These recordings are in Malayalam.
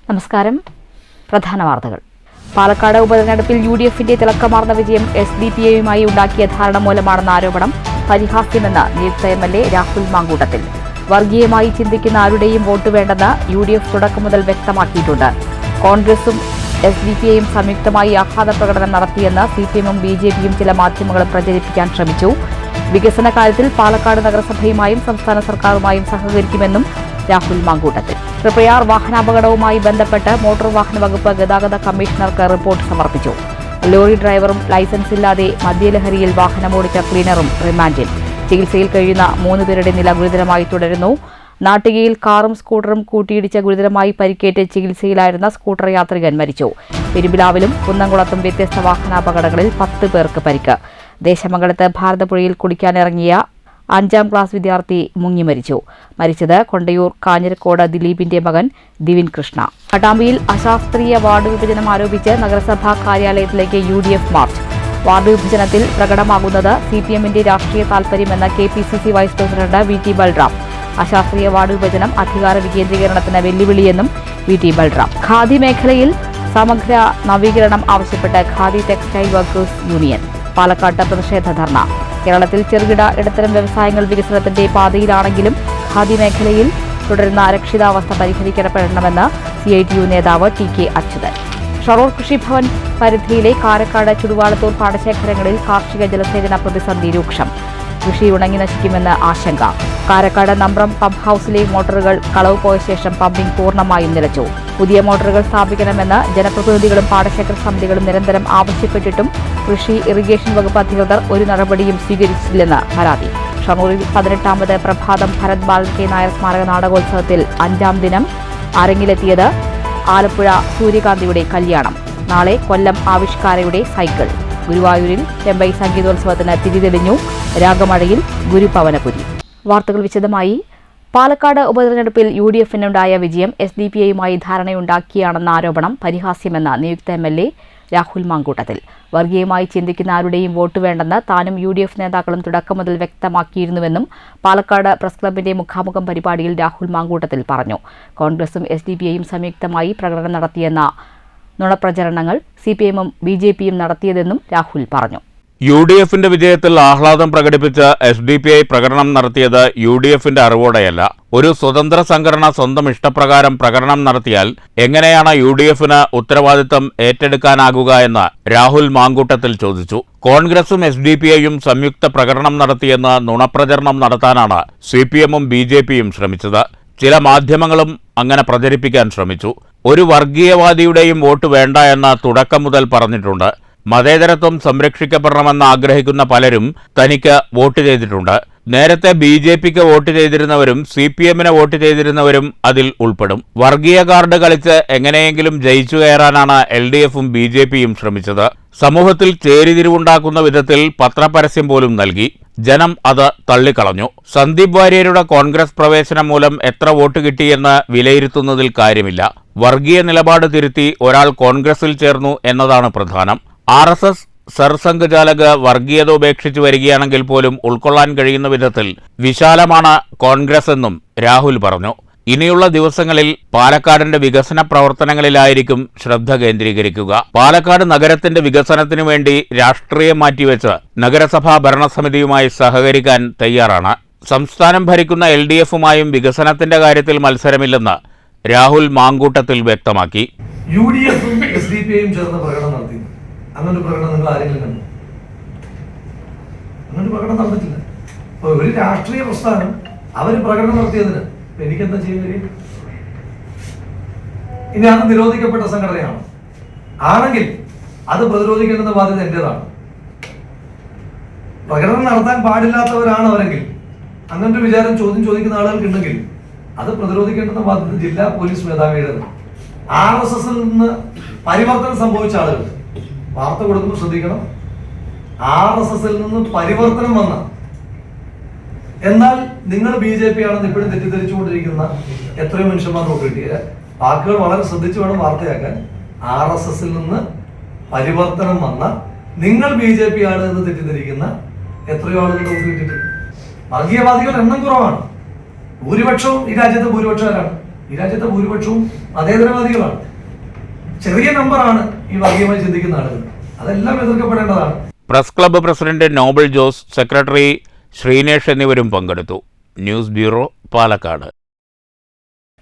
നമസ്കാരം. പ്രധാന വാർത്തകൾ. പാലക്കാട് ഉപതെരഞ്ഞെടുപ്പിൽ UDFന്റെ തിളക്കമാർന്ന വിജയം SDPIയുമായി ഉണ്ടാക്കിയ ധാരണ മൂലമാണെന്ന ആരോപണം പരിഹാസ്യമെന്ന് നിയുക്ത MLA രാഹുൽ മാങ്കൂട്ടത്തിൽ. വർഗീയമായി ചിന്തിക്കുന്ന ആരുടെയും വോട്ട് വേണ്ടെന്ന് UDF തുടക്കം മുതൽ വ്യക്തമാക്കിയിട്ടുണ്ട്. കോൺഗ്രസും SDPIയും സംയുക്തമായി ആഹ്ലാദ പ്രകടനം നടത്തിയെന്ന് CPMും BJPയും ചില മാധ്യമങ്ങളും പ്രചരിപ്പിക്കാൻ ശ്രമിച്ചു. വികസന കാര്യത്തിൽ പാലക്കാട് നഗരസഭയുമായും സംസ്ഥാന സർക്കാരുമായും സഹകരിക്കുമെന്നും രാഹുൽ മാങ്കൂട്ടത്തിൽ. തൃപ്രയാർ വാഹനാപകടവുമായി ബന്ധപ്പെട്ട് മോട്ടോർ വാഹന വകുപ്പ് ഗതാഗത കമ്മീഷണർക്ക് റിപ്പോർട്ട് സമർപ്പിച്ചു. ലോറി ഡ്രൈവറും ലൈസൻസില്ലാതെ മദ്യലഹരിയിൽ വാഹനമോടിച്ച ക്ലീനറും റിമാൻഡിൽ. ചികിത്സയിൽ കഴിയുന്ന 3 പേരുടെ നില ഗുരുതരമായി തുടരുന്നു. നാട്ടികയിൽ കാറും സ്കൂട്ടറും കൂട്ടിയിടിച്ച് ഗുരുതരമായി പരിക്കേറ്റ് ചികിത്സയിലായിരുന്ന സ്കൂട്ടർ യാത്രികൻ മരിച്ചു. പെരുമ്പിലാവിലും കുന്നംകുളത്തും വ്യത്യസ്ത വാഹനാപകടങ്ങളിൽ 10 പേർക്ക് പരിക്ക്. ദേശമംഗലത്ത് ഭാരതപ്പുഴയിൽ കുളിക്കാനിറങ്ങിയ 5ാം ക്ലാസ് വിദ്യാർത്ഥി മുങ്ങി മരിച്ചു. മരിച്ചത് കൊണ്ടയൂർ കാഞ്ഞിരക്കോട് ദിലീപിന്റെ മകൻ ദിവിൻ കൃഷ്ണ. പട്ടാമ്പിയിൽ അശാസ്ത്രീയ വാർഡ് വിഭജനം ആരോപിച്ച് നഗരസഭാ കാര്യാലയത്തിലേക്ക് UDF മാർച്ച്. വാർഡ് വിഭജനത്തിൽ പ്രകടമാകുന്നത് CPMന്റെ രാഷ്ട്രീയ താൽപര്യമെന്ന് KPCC vice president VT Balram. അശാസ്ത്രീയ വാർഡ് വിഭജനം അധികാര വികേന്ദ്രീകരണത്തിന് വെല്ലുവിളിയെന്നും VT ബൽറാം. ഖാദി മേഖലയിൽ സമഗ്ര നവീകരണം ആവശ്യപ്പെട്ട് ഖാദി ടെക്സ്റ്റൈൽ വർക്കേഴ്സ് യൂണിയൻ. പാലക്കാട്ട് പ്രതിഷേധ ധർണ. കേരളത്തിൽ ചെറുകിട ഇടത്തരം വ്യവസായങ്ങൾ വികസനത്തിന്റെ പാതയിലാണെങ്കിലും ഖാദി മേഖലയിൽ തുടരുന്ന അരക്ഷിതാവസ്ഥ പരിഹരിക്കപ്പെടണമെന്ന് CITU നേതാവ് TK അച്യുതൻ. ഷൊർണൂർ കൃഷിഭവൻ പരിധിയിലെ കാരക്കാട് ചുടുവാളത്തൂർ പാടശേഖരങ്ങളിൽ കാർഷിക ജലസേചന പ്രതിസന്ധി രൂക്ഷം. കൃഷി ഉണങ്ങി നശിക്കുമെന്ന് ആശങ്ക. കാരക്കാട് നമ്പ്രം പമ്പ് ഹൌസിലെ മോട്ടോറുകൾ കളവ് പോയ ശേഷം പമ്പിംഗ് പൂർണ്ണമായും നിലച്ചു. പുതിയ മോട്ടോറുകൾ സ്ഥാപിക്കണമെന്ന് ജനപ്രതിനിധികളും പാടശേഖര സമിതികളും നിരന്തരം ആവശ്യപ്പെട്ടിട്ടും കൃഷി ഇറിഗേഷൻ വകുപ്പ് അധികൃതർ ഒരു നടപടിയും സ്വീകരിച്ചില്ലെന്ന് പരാതി. ഷൊർണൂരിൽ 18ാമത് പ്രഭാതം ഭരത് ബാലൻ K നായർ സ്മാരക നാടകോത്സവത്തിൽ 5ാം ദിനം അരങ്ങിലെത്തിയത് ആലപ്പുഴ സൂര്യകാന്തിയുടെ കല്യാണം. നാളെ കൊല്ലം ആവിഷ്കാരയുടെ സൈക്കിൾ. ഗുരുവായൂരിൽ ചെമ്പൈ സംഗീതോത്സവത്തിന് തിരിതെളിഞ്ഞു. രാഗമഴയിൽ ഗുരുപവനപുരി. വാർത്തകൾ വിശദമായി. പാലക്കാട് ഉപതെരഞ്ഞെടുപ്പിൽ UDFനുണ്ടായ വിജയം SDPIയുമായി ധാരണയുണ്ടാക്കിയാണെന്ന ആരോപണം പരിഹാസ്യമെന്ന് നിയുക്ത MLA രാഹുൽ മാങ്കൂട്ടത്തിൽ. വർഗീയമായി ചിന്തിക്കുന്ന ആരുടെയും വോട്ട് വേണ്ടെന്ന് താനും UDF നേതാക്കളും തുടക്കം മുതൽ വ്യക്തമാക്കിയിരുന്നുവെന്നും പാലക്കാട് പ്രസ് ക്ലബിന്റെ മുഖാമുഖം പരിപാടിയിൽ രാഹുൽ മാങ്കൂട്ടത്തിൽ പറഞ്ഞു. കോൺഗ്രസും SDPIയും സംയുക്തമായി പ്രകടനം നടത്തിയെന്ന നുണപ്രചരണങ്ങൾ CPMും BJPയും നടത്തിയതെന്നും രാഹുൽ പറഞ്ഞു. UDFന്റെ വിജയത്തിൽ ആഹ്ലാദം പ്രകടിപ്പിച്ച് SDPI പ്രകടനം നടത്തിയത് UDFന്റെ അറിവോടെയല്ല. ഒരു സ്വതന്ത്ര സംഘടന സ്വന്തം ഇഷ്ടപ്രകാരം പ്രകടനം നടത്തിയാൽ എങ്ങനെയാണ് UDFന് ഉത്തരവാദിത്തം ഏറ്റെടുക്കാനാകുക എന്ന് രാഹുൽ മാങ്കൂട്ടത്തിൽ ചോദിച്ചു. കോൺഗ്രസും SDPIയും സംയുക്ത പ്രകടനം നടത്തിയെന്ന് നുണപ്രചരണം നടത്താനാണ് CPMും BJPയും ശ്രമിച്ചത്. ചില മാധ്യമങ്ങളും അങ്ങനെ പ്രചരിപ്പിക്കാൻ ശ്രമിച്ചു. ഒരു വർഗീയവാദിയുടെയും വോട്ട് വേണ്ട എന്ന് തുടക്കം മുതൽ പറഞ്ഞിട്ടുണ്ട്. മതേതരത്വം സംരക്ഷിക്കപ്പെടണമെന്ന് ആഗ്രഹിക്കുന്ന പലരും തനിക്ക് വോട്ട് ചെയ്തിട്ടുണ്ട്. നേരത്തെ BJPക്ക് വോട്ട് ചെയ്തിരുന്നവരും CPMന് വോട്ട് ചെയ്തിരുന്നവരും അതിൽ ഉൾപ്പെടും. വർഗീയ കാർഡ് കളിച്ച് എങ്ങനെയെങ്കിലും ജയിച്ചു കയറാനാണ് LDFും BJPയും ശ്രമിച്ചത്. സമൂഹത്തിൽ ചേരിതിരിവുണ്ടാക്കുന്ന വിധത്തിൽ പത്രപരസ്യം പോലും നൽകി. ജനം അത് തള്ളിക്കളഞ്ഞു. സന്ദീപ് വാര്യരുടെ കോൺഗ്രസ് പ്രവേശനം മൂലം എത്ര വോട്ട് കിട്ടിയെന്ന് വിലയിരുത്തുന്നതിൽ കാര്യമില്ല. വർഗീയ നിലപാട് തിരുത്തി ഒരാൾ കോൺഗ്രസിൽ ചേർന്നു എന്നതാണ് പ്രധാനം. RSS സർസംഘചാലക് വർഗീയത ഉപേക്ഷിച്ചു വരികയാണെങ്കിൽ പോലും ഉൾക്കൊള്ളാൻ കഴിയുന്ന വിധത്തിൽ വിശാലമാണ് കോൺഗ്രസ് എന്നും രാഹുൽ പറഞ്ഞു. ഇനിയുള്ള ദിവസങ്ങളിൽ പാലക്കാടിന്റെ വികസന പ്രവർത്തനങ്ങളിലായിരിക്കും ശ്രദ്ധ കേന്ദ്രീകരിക്കുക. പാലക്കാട് നഗരത്തിന്റെ വികസനത്തിനു വേണ്ടി രാഷ്ട്രീയം മാറ്റിവെച്ച് നഗരസഭാ ഭരണസമിതിയുമായി സഹകരിക്കാൻ തയ്യാറാണ്. സംസ്ഥാനം ഭരിക്കുന്ന LDFുമായും വികസനത്തിന്റെ കാര്യത്തിൽ മത്സരമില്ലെന്ന് രാഹുൽ മാങ്കൂട്ടത്തിൽ വ്യക്തമാക്കി. UDFും SDPIയും ചേർന്ന് പ്രകടനം നടത്തി. അങ്ങനെ പ്രകടനം നിങ്ങൾ ആരെങ്കിലും കണ്ടു? അങ്ങനെ പ്രകടനം നടന്നിട്ടില്ല. അപ്പൊ ഒരു രാഷ്ട്രീയ പ്രസ്ഥാനം അവർ പ്രകടനം നടത്തിയതിന് എനിക്കെന്താ ചെയ്യാൻ കഴിയും? ഇനി അത് നിരോധിക്കപ്പെട്ട സംഘടനയാണ് ആണെങ്കിൽ അത് പ്രതിരോധിക്കേണ്ടുന്ന ബാധ്യത എന്റേതാണ്. പ്രകടനം നടത്താൻ പാടില്ലാത്തവരാണ് അവരെങ്കിൽ, അങ്ങനൊരു വിചാരം ചോദിക്കുന്ന ആളുകൾക്കുണ്ടെങ്കിൽ അത് പ്രതിരോധിക്കേണ്ടുന്ന ബാധ്യത ജില്ലാ പോലീസ് മേധാവിയുടേത്. RSSൽ നിന്ന് പരിവർത്തനം സംഭവിച്ച ആളുകൾ വാർത്ത കൊടുക്കുമ്പോൾ ശ്രദ്ധിക്കണം. RSSൽ നിന്ന് പരിവർത്തനം വന്ന, എന്നാൽ നിങ്ങൾ BJP ആണെന്ന് ഇപ്പോഴും തെറ്റിദ്ധരിച്ചുകൊണ്ടിരിക്കുന്ന എത്രയോ മനുഷ്യന്മാർ വോട്ട് കിട്ടിയ വാക്കുകൾ വളരെ ശ്രദ്ധിച്ചു വേണം വാർത്തയാക്കാൻ. RSSൽ നിന്ന് പരിവർത്തനം വന്ന നിങ്ങൾ BJP ആണ് എന്ന് തെറ്റിദ്ധരിക്കുന്ന എത്രയോ ആളുകൾ വോട്ട് കിട്ടിയിട്ടുണ്ട്. വർഗീയവാദികളുടെ എണ്ണം കുറവാണ്. ഭൂരിപക്ഷവും ഈ രാജ്യത്തെ ഭൂരിപക്ഷക്കാരാണ്. ഈ രാജ്യത്തെ ഭൂരിപക്ഷവും മതേതരവാദികളാണ്. ചെറിയ നമ്പറാണ് ഈ വർഗീയമായി ചിന്തിക്കുന്ന ആളുകൾ. അതെല്ലാം എതിർക്കപ്പെടേണ്ടതാണ്. Press club president Nobel Jose, secretary Sreenesh എന്നിവരും പങ്കെടുത്തു. News bureau, Palakkad.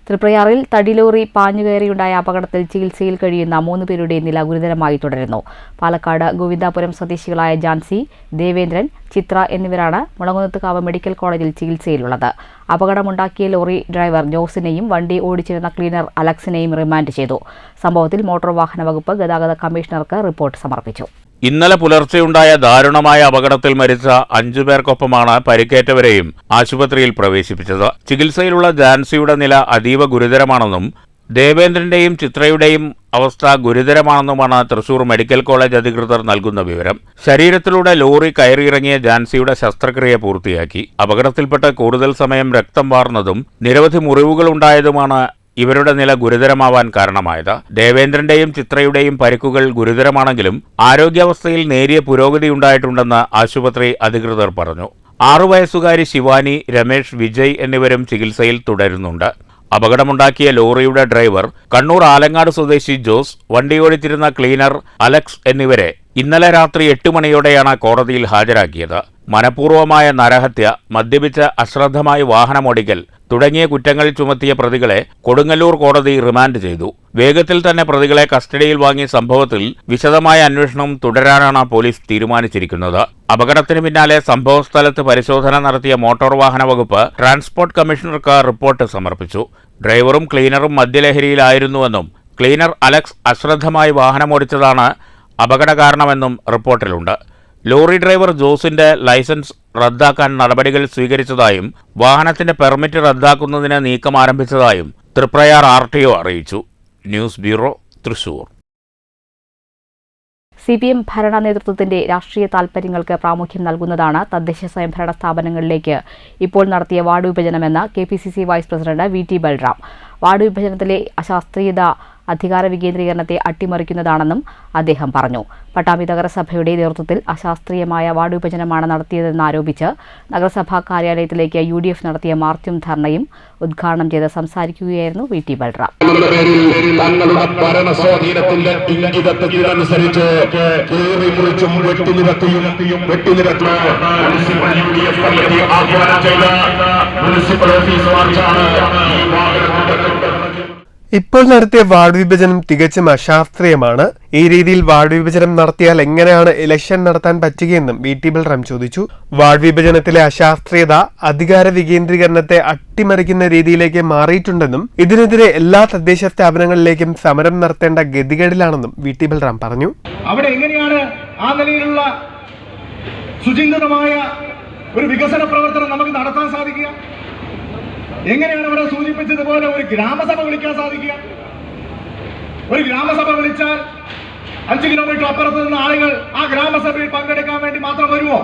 തൃപ്രയാറിൽ തടിലോറി പാഞ്ഞുകയറിയുണ്ടായ അപകടത്തിൽ ചികിത്സയിൽ കഴിയുന്ന 3 പേരുടെ നില ഗുരുതരമായി തുടരുന്നു. പാലക്കാട് ഗോവിന്ദാപുരം സ്വദേശികളായ ജാൻസി, ദേവേന്ദ്രൻ, ചിത്ര എന്നിവരാണ് മുളങ്ങുന്നത്തുകാവ് മെഡിക്കൽ കോളേജിൽ ചികിത്സയിലുള്ളത്. അപകടമുണ്ടാക്കിയ ലോറി ഡ്രൈവർ ജോസിനെയും വണ്ടി ഓടിച്ചിരുന്ന ക്ലീനർ അലക്സിനെയും റിമാൻഡ് ചെയ്തു. സംഭവത്തിൽ മോട്ടോർ വാഹന വകുപ്പ് ഗതാഗത കമ്മീഷണർക്ക് റിപ്പോർട്ട് സമർപ്പിച്ചു. ഇന്നലെ പുലർച്ചെയുണ്ടായ ദാരുണമായ അപകടത്തിൽ മരിച്ച 5 പേർക്കൊപ്പമാണ് പരിക്കേറ്റവരെയും ആശുപത്രിയിൽ പ്രവേശിപ്പിച്ചത്. ചികിത്സയിലുള്ള ജാൻസിയുടെ നില അതീവ ഗുരുതരമാണെന്നും ദേവേന്ദ്രന്റെയും ചിത്രയുടെയും അവസ്ഥ ഗുരുതരമാണെന്നുമാണ് തൃശൂർ മെഡിക്കൽ കോളേജ് അധികൃതർ നൽകുന്ന വിവരം. ശരീരത്തിലൂടെ ലോറി കയറിയിറങ്ങിയ ജാൻസിയുടെ ശസ്ത്രക്രിയ പൂർത്തിയാക്കി. അപകടത്തിൽപ്പെട്ട് കൂടുതൽ സമയം രക്തം വാർന്നതും നിരവധി മുറിവുകളുണ്ടായതുമാണ് ഇവരുടെ നില ഗുരുതരമാവാൻ കാരണമായത്. ദേവേന്ദ്രന്റെയും ചിത്രയുടെയും പരിക്കുകൾ ഗുരുതരമാണെങ്കിലും ആരോഗ്യാവസ്ഥയിൽ നേരിയ പുരോഗതിയുണ്ടായിട്ടുണ്ടെന്ന് ആശുപത്രി അധികൃതർ പറഞ്ഞു. 6 വയസ്സുകാരി ശിവാനി, രമേഷ്, വിജയ് എന്നിവരും ചികിത്സയിൽ തുടരുന്നുണ്ട്. അപകടമുണ്ടാക്കിയ ലോറിയുടെ ഡ്രൈവർ കണ്ണൂർ ആലങ്ങാട് സ്വദേശി ജോസ്, വണ്ടിയോടിച്ചിരുന്ന ക്ലീനർ അലക്സ് എന്നിവരെ ഇന്നലെ രാത്രി 8 മണിയോടെയാണ് കോടതിയിൽ ഹാജരാക്കിയത്. മനഃപൂർവമായ നരഹത്യ, മദ്യപിച്ച് അശ്രദ്ധമായി വാഹനമോടിക്കൽ തുടങ്ങിയ കുറ്റങ്ങൾ ചുമത്തിയ പ്രതികളെ കൊടുങ്ങല്ലൂർ കോടതി റിമാൻഡ് ചെയ്തു. വേഗത്തിൽ തന്നെ പ്രതികളെ കസ്റ്റഡിയിൽ വാങ്ങിയ സംഭവത്തിൽ വിശദമായ അന്വേഷണം തുടരാനാണ് പോലീസ് തീരുമാനിച്ചിരിക്കുന്നത്. അപകടത്തിന് പിന്നാലെ സംഭവസ്ഥലത്ത് പരിശോധന നടത്തിയ മോട്ടോർ വാഹന വകുപ്പ് ട്രാൻസ്പോർട്ട് കമ്മീഷണർക്ക് റിപ്പോർട്ട് സമർപ്പിച്ചു. ഡ്രൈവറും ക്ലീനറും മദ്യലഹരിയിലായിരുന്നുവെന്നും ക്ലീനർ അലക്സ് അശ്രദ്ധമായി വാഹനമോടിച്ചതാണ് അപകട കാരണമെന്നും റിപ്പോർട്ടിലുണ്ട്. ലോറി ഡ്രൈവർ ജോസിന്റെ ലൈസൻസ് റദ്ദാക്കാൻ നടപടികൾ സ്വീകരിച്ചതായും വാഹനത്തിന്റെ പെർമിറ്റ് റദ്ദാക്കുന്നതിന് നീക്കം ആരംഭിച്ചതായും തൃപ്രയാർ RTO അറിയിച്ചു. News bureau, Thrissur. CPM ഭരണ നേതൃത്വത്തിന്റെ രാഷ്ട്രീയ താൽപര്യങ്ങൾക്ക് പ്രാമുഖ്യം നൽകുന്നതാണ് തദ്ദേശ സ്വയംഭരണ സ്ഥാപനങ്ങളിലേക്ക് ഇപ്പോൾ നടത്തിയ വാർഡ് വിഭജനമെന്ന് KPCC vice president VT Balram. Ward വിഭജനത്തിലെ അശാസ്ത്രീയത അധികാര വികേന്ദ്രീകരണത്തെ അട്ടിമറിക്കുന്നതാണെന്നും അദ്ദേഹം പറഞ്ഞു. പട്ടാമ്പി നഗരസഭയുടെ നേതൃത്വത്തിൽ അശാസ്ത്രീയമായ വാർഡ് വിഭജനമാണ് നടത്തിയതെന്നാരോപിച്ച് നഗരസഭാ കാര്യാലയത്തിലേക്ക് UDF നടത്തിയ മാർച്ചും ധർണയും ഉദ്ഘാടനം ചെയ്ത് സംസാരിക്കുകയായിരുന്നു VT ബൽറാം. ഇപ്പോൾ നടത്തിയ വാർഡ് വിഭജനം തികച്ചും അശാസ്ത്രീയമാണ്. ഈ രീതിയിൽ വാർഡ് വിഭജനം നടത്തിയാൽ എങ്ങനെയാണ് ഇലക്ഷൻ നടത്താൻ പറ്റുകയെന്നും VT ബൽറാം ചോദിച്ചു. വാർഡ് വിഭജനത്തിലെ അശാസ്ത്രീയത അധികാര വികേന്ദ്രീകരണത്തെ അട്ടിമറിക്കുന്ന രീതിയിലേക്ക് മാറിയിട്ടുണ്ടെന്നും ഇതിനെതിരെ എല്ലാ തദ്ദേശ സ്ഥാപനങ്ങളിലേക്കും സമരം നടത്തേണ്ട ഗതികേടിലാണെന്നും VT ബൽറാം പറഞ്ഞു. അവിടെ എങ്ങനെയാണ് ആ നിലയിലുള്ള സുചിന്തിതമായ ഒരു വികസന പ്രവർത്തനം നമുക്ക് നടത്താൻ സാധിക്കുക? എങ്ങനെയാണ് ഇവിടെ സൂചിപ്പിച്ചതുപോലെ ഒരു ഗ്രാമസഭ വിളിക്കാൻ സാധിക്കുക? ഒരു ഗ്രാമസഭ വിളിച്ചാൽ 5 കിലോമീറ്റർ അപ്പുറത്ത് നിന്ന് ആളുകൾ ആ ഗ്രാമസഭയിൽ പങ്കെടുക്കാൻ വേണ്ടി മാത്രം വരുമോ?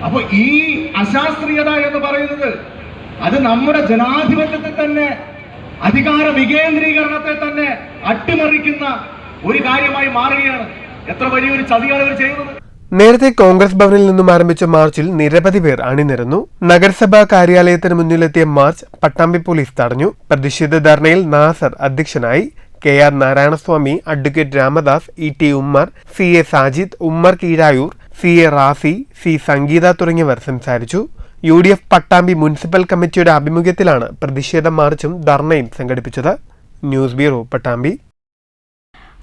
അപ്പൊ ഈ അശാസ്ത്രീയത എന്ന് പറയുന്നത് അത് നമ്മുടെ ജനാധിപത്യത്തെ തന്നെ, അധികാര വികേന്ദ്രീകരണത്തെ തന്നെ അട്ടിമറിക്കുന്ന ഒരു കാര്യമായി മാറുകയാണ്. എത്ര വലിയൊരു ചതിയാണ് ഇവർ ചെയ്യുന്നത്. നേരത്തെ കോൺഗ്രസ് ഭവനിൽ നിന്നും ആരംഭിച്ച മാർച്ചിൽ നിരവധി പേർ അണിനിരന്നു. നഗരസഭാ കാര്യാലയത്തിന് മുന്നിലെത്തിയ മാർച്ച് പട്ടാമ്പി പോലീസ് തടഞ്ഞു. പ്രതിഷേധ ധർണയിൽ നാസർ അധ്യക്ഷനായി. KR Narayanaswamy, advocate Ramadas, ET Ummer, CA Sajid, Ummer Keezhayur, CA Rafi, C Sangeetha തുടങ്ങിയവർ സംസാരിച്ചു. UDF പട്ടാമ്പി മുനിസിപ്പൽ കമ്മിറ്റിയുടെ ആഭിമുഖ്യത്തിലാണ് പ്രതിഷേധ മാർച്ചും ധർണയും സംഘടിപ്പിച്ചത്. News bureau, Pattambi.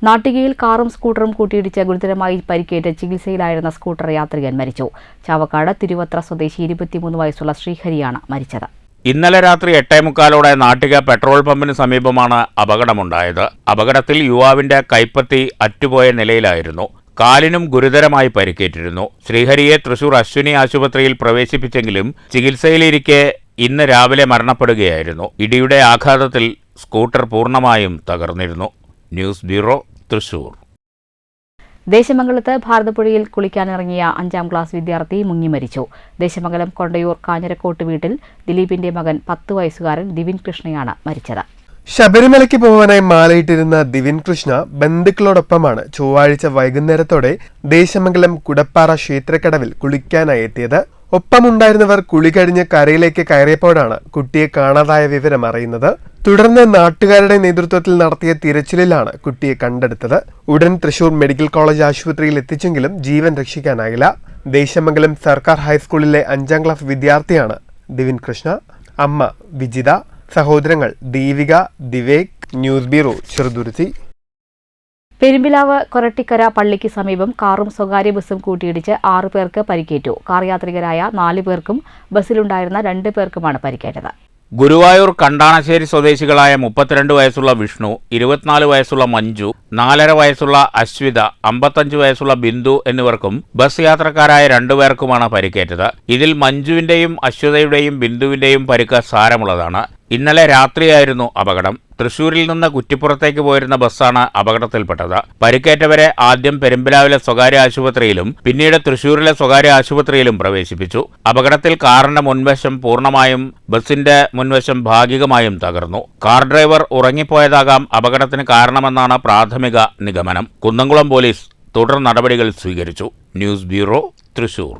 നാട്ടികയിൽ കാറും സ്കൂട്ടറും കൂട്ടിയിടിച്ച് ഗുരുതരമായി പരിക്കേറ്റ് ചികിത്സയിലായിരുന്ന സ്കൂട്ടർ യാത്രികൻ മരിച്ചു. ചാവക്കാട് തിരുവത്ര സ്വദേശി 23 വയസ്സുള്ള ശ്രീഹരിയാണ് മരിച്ചത്. ഇന്നലെ രാത്രി 8:45 നാട്ടിക പെട്രോൾ പമ്പിന് സമീപമാണ് അപകടമുണ്ടായത്. അപകടത്തിൽ യുവാവിന്റെ കൈപ്പത്തി അറ്റുപോയ നിലയിലായിരുന്നു. കാലിനും ഗുരുതരമായി പരിക്കേറ്റിരുന്നു. ശ്രീഹരിയെ തൃശൂർ അശ്വിനി ആശുപത്രിയിൽ പ്രവേശിപ്പിച്ചെങ്കിലും ചികിത്സയിലിരിക്കെ ഇന്ന് രാവിലെ മരണപ്പെടുകയായിരുന്നു. ഇടിയുടെ ആഘാതത്തിൽ സ്കൂട്ടർ പൂർണ്ണമായും തകർന്നിരുന്നു. News bureau, Thrissur. ദേശമംഗലത്ത് ഭാരതപ്പുഴയിൽ കുളിക്കാനിറങ്ങിയ 5ാം ക്ലാസ് വിദ്യാർത്ഥി മുങ്ങി മരിച്ചു. ദേശമംഗലം കൊണ്ടയൂർ കാഞ്ഞിരക്കോട്ട് വീട്ടിൽ ദിലീപിന്റെ മകൻ 10 വയസ്സുകാരൻ ദിവിൻ കൃഷ്ണയാണ് മരിച്ചത്. ശബരിമലയ്ക്ക് പോകാനായി മാലയിട്ടിരുന്ന ദിവിൻ കൃഷ്ണ ബന്ധുക്കളോടൊപ്പമാണ് ചൊവ്വാഴ്ച വൈകുന്നേരത്തോടെ ദേശമംഗലം കുടപ്പാറ ക്ഷേത്രക്കടവിൽ കുളിക്കാനായി എത്തിയത്. ഒപ്പമുണ്ടായിരുന്നവർ കുളി കഴിഞ്ഞ് കരയിലേക്ക് കയറിയപ്പോഴാണ് കുട്ടിയെ കാണാതായ വിവരം അറിയുന്നത്. തുടർന്ന് നാട്ടുകാരുടെ നേതൃത്വത്തിൽ നടത്തിയ തിരച്ചിലിലാണ് കുട്ടിയെ കണ്ടെടുത്തത്. ഉടൻ തൃശൂർ മെഡിക്കൽ കോളേജ് ആശുപത്രിയിൽ എത്തിച്ചെങ്കിലും ജീവൻ രക്ഷിക്കാനായില്ല. ദേശമംഗലം സർക്കാർ ഹൈസ്കൂളിലെ 5ാം ക്ലാസ് വിദ്യാർത്ഥിയാണ് ദിവിൻ കൃഷ്ണ. അമ്മ വിജിത, സഹോദരങ്ങൾ ദീപിക, ദിവേക്. News bureau, Cheruthuruthy. പെരുമ്പിലാവ് കൊരട്ടിക്കര പള്ളിക്ക് സമീപം കാറും സ്വകാര്യ ബസും കൂട്ടിയിടിച്ച് 6 പേർക്ക് പരിക്കേറ്റു. കാർ യാത്രികരായ 4 പേർക്കും ബസ്സിലുണ്ടായിരുന്ന 2 പേർക്കുമാണ് പരിക്കേറ്റത്. ഗുരുവായൂർ കണ്ടാണശ്ശേരി സ്വദേശികളായ 32 വയസ്സുള്ള വിഷ്ണു, 24 വയസ്സുള്ള മഞ്ജു, 4.5 വയസ്സുള്ള അശ്വിത, 55 വയസ്സുള്ള ബിന്ദു എന്നിവർക്കും ബസ് യാത്രക്കാരായ 2 പേർക്കുമാണ് പരിക്കേറ്റത്. ഇതിൽ മഞ്ജുവിന്റെയും അശ്വിതയുടെയും ബിന്ദുവിന്റെയും പരിക്ക് സാരമുള്ളതാണ്. ഇന്നലെ രാത്രിയായിരുന്നു അപകടം. തൃശൂരിൽ നിന്ന് കുറ്റിപ്പുറത്തേക്ക് പോയിരുന്ന ബസ്സാണ് അപകടത്തിൽപ്പെട്ടത്. പരിക്കേറ്റവരെ ആദ്യം പെരുമ്പിലാവിലെ സ്വകാര്യ ആശുപത്രിയിലും പിന്നീട് തൃശൂരിലെ സ്വകാര്യ ആശുപത്രിയിലും പ്രവേശിപ്പിച്ചു. അപകടത്തിൽ കാറിന്റെ മുൻവശം പൂർണ്ണമായും ബസിന്റെ മുൻവശം ഭാഗികമായും തകർന്നു. കാർ ഡ്രൈവർ ഉറങ്ങിപ്പോയതാകാം അപകടത്തിന് കാരണമെന്നാണ് പ്രാഥമിക നിഗമനം. കുന്നംകുളം പോലീസ് തുടർ നടപടികൾ സ്വീകരിച്ചു. News bureau, Thrissur.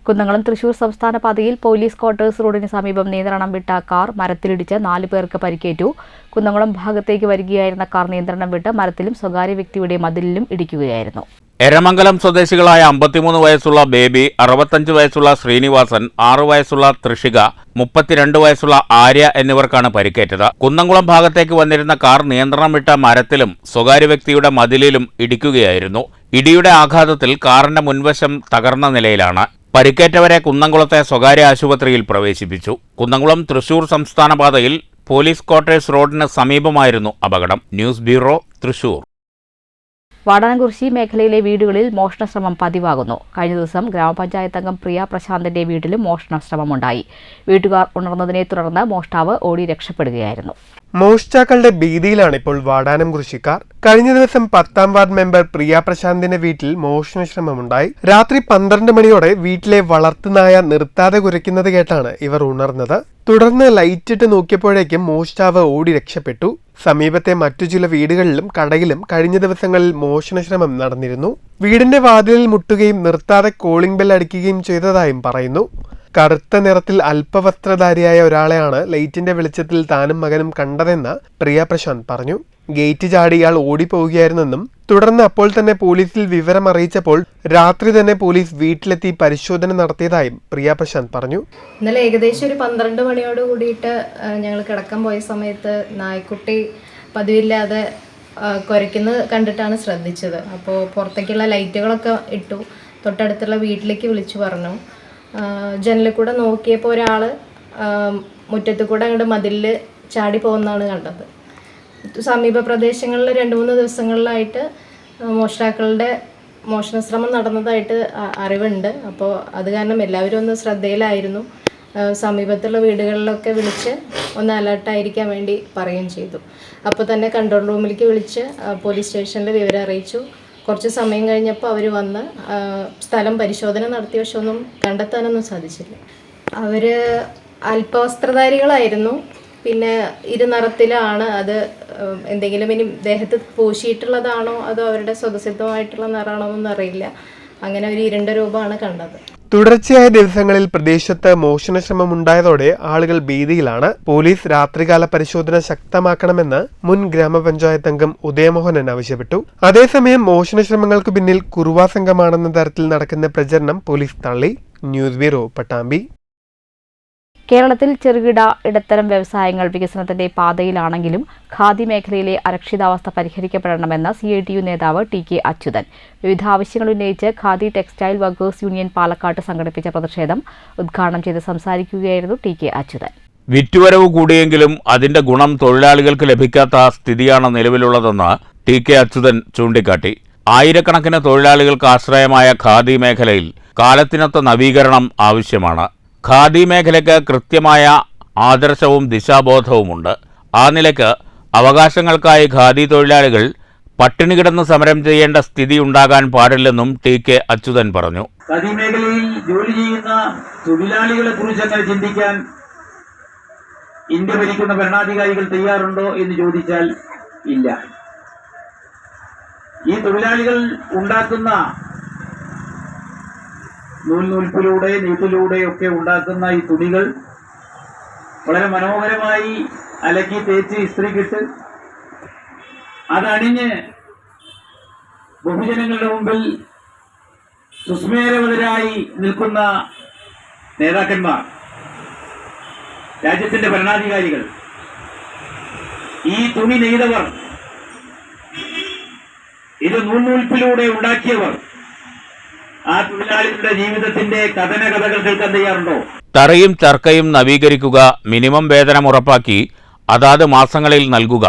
കുന്നംകുളം തൃശൂർ സംസ്ഥാന പാതയിൽ പോലീസ് ക്വാർട്ടേഴ്സ് റോഡിന് സമീപം നിയന്ത്രണം വിട്ട കാർ മരത്തിലിടിച്ച് 4 പേർക്ക് പരിക്കേറ്റു. കുന്നംകുളം ഭാഗത്തേക്ക് വരികയായിരുന്ന കാർ നിയന്ത്രണം വിട്ട് മരത്തിലും സ്വകാര്യ വ്യക്തിയുടെ മതിലിലും ഇടിക്കുകയായിരുന്നു. എരമംഗലം സ്വദേശികളായ 53 വയസ്സുള്ള ബേബി, 65 വയസ്സുള്ള ശ്രീനിവാസൻ, 6 വയസ്സുള്ള തൃഷിക, 32 വയസ്സുള്ള ആര്യ എന്നിവർക്കാണ് പരിക്കേറ്റത്. കുന്നംകുളം ഭാഗത്തേക്ക് വന്നിരുന്ന കാർ നിയന്ത്രണം വിട്ട മരത്തിലും സ്വകാര്യ വ്യക്തിയുടെ മതിലിലും ഇടിക്കുകയായിരുന്നു. ഇടിയുടെ ആഘാതത്തിൽ കാറിന്റെ മുൻവശം തകർന്ന നിലയിലാണ്. പരിക്കേറ്റവരെ കുന്നംകുളത്തെ സ്വകാര്യ ആശുപത്രിയിൽ പ്രവേശിപ്പിച്ചു. കുന്നംകുളം തൃശൂർ സംസ്ഥാന പാതയിൽ പോലീസ് ക്വാർട്ടേഴ്സ് റോഡിന് സമീപമായിരുന്നു അപകടം. News bureau, Thrissur. വാടാനംകുറിശി മേഖലയിലെ വീടുകളിൽ മോഷണശ്രമം പതിവാകുന്നു. കഴിഞ്ഞ ദിവസം ഗ്രാമപഞ്ചായത്ത് അംഗം പ്രിയ പ്രശാന്തിന്റെ വീട്ടിലും മോഷണശ്രമമുണ്ടായി. വീട്ടുകാർ ഉണർന്നതിനെ തുടർന്ന് മോഷ്ടാവ് ഓടി രക്ഷപ്പെടുകയായിരുന്നു. മോഷ്ടാക്കളുടെ ഭീതിയിലാണ് ഇപ്പോൾ വാടാനംകുറിശിക്കാർ. കഴിഞ്ഞ ദിവസം 10ാം വാർഡ് മെമ്പർ പ്രിയ പ്രശാന്തിന്റെ വീട്ടിൽ മോഷണശ്രമമുണ്ടായി. രാത്രി 12 മണിയോടെ വീട്ടിലെ വളർത്തുനായ നിർത്താതെ കുരയ്ക്കുന്നത് കേട്ടാണ് ഇവർ ഉണർന്നത്. തുടർന്ന് ലൈറ്റിട്ട് നോക്കിയപ്പോഴേക്കും മോഷ്ടാവ് ഓടി രക്ഷപ്പെട്ടു. സമീപത്തെ മറ്റു ചില വീടുകളിലും കടയിലും കഴിഞ്ഞ ദിവസങ്ങളിൽ മോഷണശ്രമം നടന്നിരുന്നു. വീടിന്റെ വാതിലിൽ മുട്ടുകയും നിർത്താതെ കോളിംഗ് ബെൽ അടിക്കുകയും ചെയ്തതായും പറയുന്നു. കറുത്ത നിറത്തിൽ അല്പവസ്ത്രധാരിയായ ഒരാളെയാണ് ലൈറ്റിന്റെ വെളിച്ചത്തിൽ താനും മകനും കണ്ടതെന്ന് പ്രിയ പ്രശാന്ത് പറഞ്ഞു. ഗേറ്റ് ചാടി ഇയാൾ ഓടിപ്പോവുകയായിരുന്നെന്നും തുടർന്ന് അപ്പോൾ തന്നെ പോലീസിൽ വിവരം അറിയിച്ചപ്പോൾ രാത്രി തന്നെ പോലീസ് വീട്ടിലെത്തി പരിശോധന നടത്തിയതായും പ്രിയ പ്രശാന്ത് പറഞ്ഞു. ഇന്നലെ ഏകദേശം ഒരു 12 മണിയോട് കൂടിയിട്ട് ഞങ്ങൾ കിടക്കാൻ പോയ സമയത്ത് നായ്ക്കുട്ടി പതിവില്ലാതെ കുരയ്ക്കുന്നത് കണ്ടിട്ടാണ് ശ്രദ്ധിച്ചത്. അപ്പോൾ പുറത്തേക്കുള്ള ലൈറ്റുകളൊക്കെ ഇട്ടു. തൊട്ടടുത്തുള്ള വീട്ടിലേക്ക് വിളിച്ചു പറഞ്ഞു. ജനലിൽ കൂടെ നോക്കിയപ്പോൾ ഒരാൾ മുറ്റത്ത് കൂടെ അങ്ങോട്ട് മതിലിൽ ചാടി പോകുന്നതാണ് കണ്ടത്. സമീപ പ്രദേശങ്ങളിൽ 2-3 ദിവസങ്ങളിലായിട്ട് മോഷ്ടാക്കളുടെ മോഷണശ്രമം നടന്നതായിട്ട് അറിവുണ്ട്. അപ്പോൾ അത് കാരണം എല്ലാവരും ഒന്ന് ശ്രദ്ധയിലായിരുന്നു. സമീപത്തുള്ള വീടുകളിലൊക്കെ വിളിച്ച് ഒന്ന് അലർട്ടായിരിക്കാൻ വേണ്ടി പറയുകയും ചെയ്തു. അപ്പോൾ തന്നെ കൺട്രോൾ റൂമിലേക്ക് വിളിച്ച് പോലീസ് സ്റ്റേഷനിൽ വിവരം അറിയിച്ചു. കുറച്ച് സമയം കഴിഞ്ഞപ്പോൾ അവർ വന്ന് സ്ഥലം പരിശോധന നടത്തിയ പക്ഷെ ഒന്നും കണ്ടെത്താനൊന്നും സാധിച്ചില്ല. അവർ അല്പവസ്ത്രധാരികളായിരുന്നു. പിന്നെ ഇരുനിറത്തിലാണ്. അത് എന്തെങ്കിലും ഇനി ദേഹത്ത് പൂശിയിട്ടുള്ളതാണോ അതോ അവരുടെ സ്വതസിദ്ധമായിട്ടുള്ള നിറാണോ എന്നൊന്നും അറിയില്ല. അങ്ങനെ ഒരു ഇരുണ്ട രൂപമാണ് കണ്ടത്. തുടർച്ചയായ ദിവസങ്ങളിൽ പ്രദേശത്ത് മോഷണശ്രമം ഉണ്ടായതോടെ ആളുകൾ ഭീതിയിലാണ്. പോലീസ് രാത്രികാല പരിശോധന ശക്തമാക്കണമെന്ന് മുൻ ഗ്രാമപഞ്ചായത്ത് അംഗം ഉദയമോഹനൻ ആവശ്യപ്പെട്ടു. അതേസമയം മോഷണശ്രമങ്ങൾക്ക് പിന്നിൽ കുറുവാ സംഘമാണെന്ന തരത്തിൽ നടക്കുന്ന പ്രചരണം പോലീസ് തള്ളി. News bureau, Pattambi. കേരളത്തിൽ ചെറുകിട ഇടത്തരം വ്യവസായങ്ങൾ വികസനത്തിന്റെ പാതയിലാണെങ്കിലും ഖാദി മേഖലയിലെ അരക്ഷിതാവസ്ഥ പരിഹരിക്കപ്പെടണമെന്ന് CITU നേതാവ് TK അച്യുതൻ. വിവിധ ആവശ്യങ്ങൾ ഉന്നയിച്ച് ഖാദി ടെക്സ്റ്റൈൽ വർക്കേഴ്സ് യൂണിയൻ പാലക്കാട്ട് സംഘടിപ്പിച്ച പ്രതിഷേധം ഉദ്ഘാടനം ചെയ്ത് സംസാരിക്കുകയായിരുന്നു TK അച്യുതൻ. വിറ്റുവരവ് കൂടിയെങ്കിലും അതിന്റെ ഗുണം തൊഴിലാളികൾക്ക് ലഭിക്കാത്ത സ്ഥിതിയാണ് നിലവിലുള്ളതെന്ന് TK അച്യുതൻ ചൂണ്ടിക്കാട്ടി. ആയിരക്കണക്കിന് തൊഴിലാളികൾക്ക് ആശ്രയമായ ഖാദി മേഖലയിൽ കാലത്തിനൊത്ത നവീകരണം ആവശ്യമാണ്. ഖാദി മേഖലയ്ക്ക് കൃത്യമായ ആദർശവും ദിശാബോധവുമുണ്ട്. ആ നിലയ്ക്ക് അവകാശങ്ങൾക്കായി ഖാദി തൊഴിലാളികൾ പട്ടിണി കിടന്ന് സമരം ചെയ്യേണ്ട സ്ഥിതി ഉണ്ടാകാൻ പാടില്ലെന്നും TK അച്യുതൻ പറഞ്ഞു. ഖാദി മേഖലയിൽ ജോലി ചെയ്യുന്ന തൊഴിലാളികളെ കുറിച്ച് അങ്ങനെ ചിന്തിക്കാൻ ഇന്ത്യ ഭരിക്കുന്ന ഭരണാധികാരികൾ തയ്യാറുണ്ടോ എന്ന് ചോദിച്ചാൽ ഇല്ല. ഈ തൊഴിലാളികൾ ഉണ്ടാക്കുന്ന നൂൽപ്പിലൂടെ നെയ്ത്തിലൂടെയൊക്കെ ഉണ്ടാക്കുന്ന ഈ തുണികൾ വളരെ മനോഹരമായി അലക്കി തേച്ച് ഇസ്ത്രീക്കിട്ട് അതണിഞ്ഞ് ബഹുജനങ്ങളുടെ മുമ്പിൽ സുസ്മേരവതരായി നിൽക്കുന്ന നേതാക്കന്മാർ, രാജ്യത്തിന്റെ ഭരണാധികാരികൾ, ഈ തുണി നെയ്തവർ, ഇത് നൂൽനൂൽപ്പിലൂടെ ഉണ്ടാക്കിയവർ, ആ തൊഴിലാളികളുടെ ജീവിതത്തിന്റെ കഥന കഥകൾ കേൾക്കാൻ തയ്യാറുണ്ടോ? തറയും ചർക്കയും നവീകരിക്കുക, മിനിമം വേതനം ഉറപ്പാക്കി അതാത് മാസങ്ങളിൽ നൽകുക,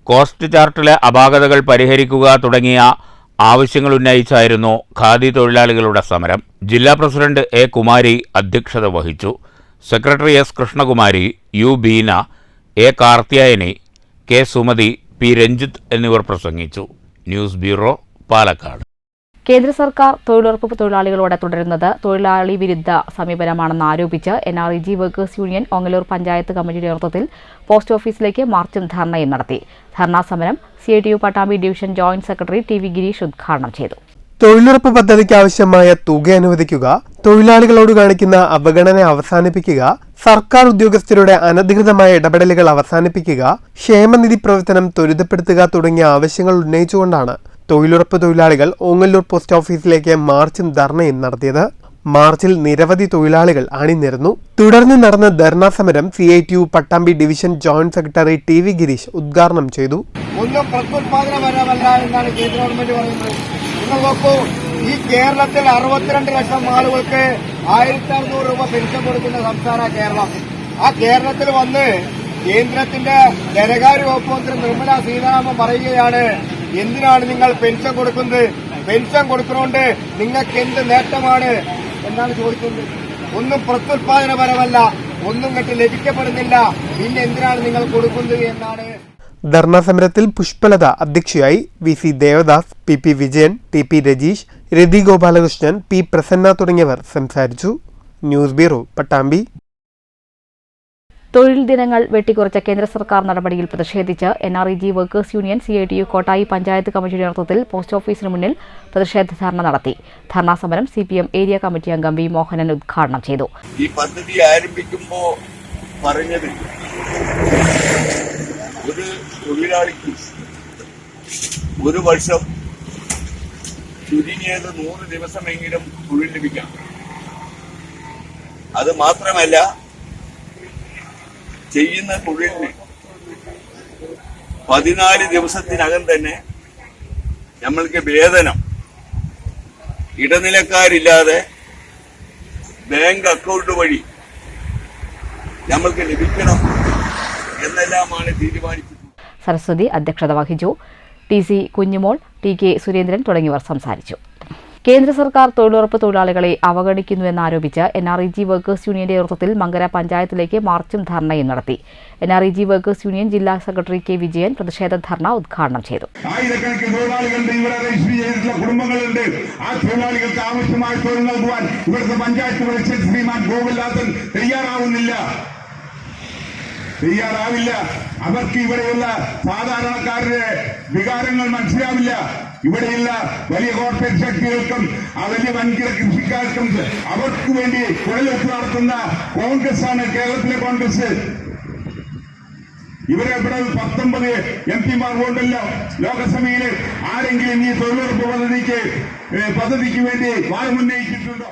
കോസ്റ്റ് ചാർട്ടിലെ അപാകതകൾ പരിഹരിക്കുക തുടങ്ങിയ ആവശ്യങ്ങൾ ഉന്നയിച്ചായിരുന്നു ഖാദി തൊഴിലാളികളുടെ സമരം. ജില്ലാ പ്രസിഡന്റ് എ കുമാരി അധ്യക്ഷത വഹിച്ചു. Secretary S Krishnakumari, U Beena, A Karthiyayani, K Sumathi, P Ranjith എന്നിവർ പ്രസംഗിച്ചു. News bureau, Palakkad. കേന്ദ്ര സർക്കാർ തൊഴിലുറപ്പ് തൊഴിലാളികളോട് തുടരുന്നത് തൊഴിലാളി വിരുദ്ധ സമീപനമാണെന്ന് ആരോപിച്ച് NREG workers union Ongallur panchayat കമ്മിറ്റിയുടെ നേതൃത്വത്തിൽ പോസ്റ്റ് ഓഫീസിലേക്ക് മാർച്ചും ധർണയും നടത്തി. ധർണാ സമരം CITU Pattambi division joint secretary TV Girish ഉദ്ഘാടനം ചെയ്തു. തൊഴിലുറപ്പ് പദ്ധതിക്ക് ആവശ്യമായ തുക അനുവദിക്കുക, തൊഴിലാളികളോട് കാണിക്കുന്ന അവഗണന അവസാനിപ്പിക്കുക, സർക്കാർ ഉദ്യോഗസ്ഥരുടെ അനധികൃതമായ ഇടപെടലുകൾ അവസാനിപ്പിക്കുക, ക്ഷേമനിധി പ്രവർത്തനം ത്വരിതപ്പെടുത്തുക തുടങ്ങിയ ആവശ്യങ്ങൾ ഉന്നയിച്ചുകൊണ്ടാണ് തൊഴിലുറപ്പ് തൊഴിലാളികൾ ഓങ്ങല്ലൂർ പോസ്റ്റ് ഓഫീസിലേക്ക് മാർച്ചും ധർണയും നടത്തിയത്. മാർച്ചിൽ നിരവധി തൊഴിലാളികൾ അണിനിരന്നു. തുടർന്ന് നടന്ന ധർണാ സമരം CITU Pattambi division joint secretary TV Girish ഉദ്ഘാടനം ചെയ്തു. ഒന്നും പ്രത്യുത്പാദനപരമല്ല എന്നാണ് കേന്ദ്ര ഗവൺമെന്റ് പറയുന്നത്. നിങ്ങൾ നോക്കൂ, ഈ കേരളത്തിൽ 62 ലക്ഷം ആളുകൾക്ക് 1600 രൂപ പെൻഷൻ കൊടുക്കുന്ന സംസ്ഥാന കേരളം. ആ കേരളത്തിൽ വന്ന് കേന്ദ്രത്തിന്റെ ധനകാര്യ വകുപ്പ് മന്ത്രി നിർമ്മല സീതാരാമൻ പറയുകയാണ്, എന്തിനാണ് നിങ്ങൾ പെൻഷൻ കൊടുക്കുന്നത്? പെൻഷൻ കൊടുക്കുന്നതുകൊണ്ട് നിങ്ങൾക്ക് എന്ത് നേട്ടമാണ് എന്നാണ് ചോദിക്കുന്നത്. ഒന്നും പ്രത്യുത്പാദനപരമല്ല, ഒന്നും ഇങ്ങോട്ട് ലഭിക്കപ്പെടുന്നില്ല, പിന്നെ എന്തിനാണ് നിങ്ങൾ കൊടുക്കുന്നത് എന്നാണ്. ധർണാ സമരത്തിൽ പുഷ്പലത അധ്യക്ഷയായി, VC Devdas, PP Vijayan, TP Rajeesh, രതി ഗോപാലകൃഷ്ണൻ, P പ്രസന്ന തുടങ്ങിയവർ സംസാരിച്ചു. News bureau, Pattambi. തൊഴിൽ ദിനങ്ങൾ വെട്ടിക്കുറച്ച കേന്ദ്ര സർക്കാർ നടപടിയിൽ പ്രതിഷേധിച്ച് NREG workers union CITU Kottayi panchayat കമ്മിറ്റിയുടെ നേതൃത്വത്തിൽ പോസ്റ്റ് ഓഫീസിന് മുന്നിൽ പ്രതിഷേധ ധർണ നടത്തി. ധർണാ സമരം CPM ഏരിയ കമ്മിറ്റി അംഗം V മോഹനൻ ഉദ്ഘാടനം ചെയ്തു. ഈ പദ്ധതി ആരംഭിക്കുമ്പോൾ പറഞ്ഞത് ഒരു തൊഴിലാളിക്ക് ഒരു വർഷം ചുരുങ്ങിയത് 100 ദിവസമെങ്കിലും തൊഴിൽ ലഭിക്കാം. അത് മാത്രമല്ല, ചെയ്യുന്ന തൊഴിലിന് 14 ദിവസത്തിനകം തന്നെ നമ്മൾക്ക് വേതനം ഇടനിലക്കാരില്ലാതെ ബാങ്ക് അക്കൗണ്ട് വഴി നമ്മൾക്ക് ലഭിക്കണം എന്നെല്ലാമാണ് തീരുമാനിച്ചത്. സരസ്വതി അധ്യക്ഷത വഹിച്ചു. TC കുഞ്ഞുമോൾ, TK സുരേന്ദ്രൻ തുടങ്ങിയവർ സംസാരിച്ചു. കേന്ദ്ര സർക്കാർ തൊഴിലുറപ്പ് തൊഴിലാളികളെ അവഗണിക്കുന്നുവെന്നാരോപിച്ച് NREG വർക്കേഴ്സ് യൂണിയന്റെ നേതൃത്വത്തിൽ മങ്കര പഞ്ചായത്തിലേക്ക് മാർച്ചും ധർണയും നടത്തി. NREG വർക്കേഴ്സ് യൂണിയൻ ജില്ലാ സെക്രട്ടറി K വിജയൻ പ്രതിഷേധ ധർണ ഉദ്ഘാടനം ചെയ്തു. ആയിരക്കണക്കിന് തൊഴിലാളികളുണ്ട്, ഇവിടെ രജിസ്റ്റർ ചെയ്തിട്ടുള്ള കുടുംബങ്ങളുണ്ട്. ആ തൊഴിലാളികൾക്ക് ആവശ്യമായ തൊഴിൽ നൽകുവാൻ ഇവിടുത്തെ പഞ്ചായത്ത് പ്രസിഡന്റ് ശ്രീമാൻ ഗോകുൽദാസൻ തയ്യാറാവില്ല. അവർക്ക് ഇവിടെയുള്ള സാധാരണക്കാരുടെ വികാരങ്ങൾ മനസ്സിലാവില്ല. ഇവിടെയുള്ള വലിയ കോർപ്പറേറ്റ് ശക്തികൾക്കും ആ വലിയ വൻകിട കൃഷിക്കാർക്കും അവർക്ക് വേണ്ടി കുഴലൊപ്പ് നടത്തുന്ന കോൺഗ്രസ് ആണ് കേരളത്തിലെ കോൺഗ്രസ്. ഇവിടെ 19 MP-മാർ കൊണ്ടല്ലോ ലോകസഭയിൽ ആരെങ്കിലും ഈ തൊഴിലുറപ്പ് പദ്ധതിക്ക് വേണ്ടി വാദമുന്നയിച്ചിട്ടുണ്ടോ?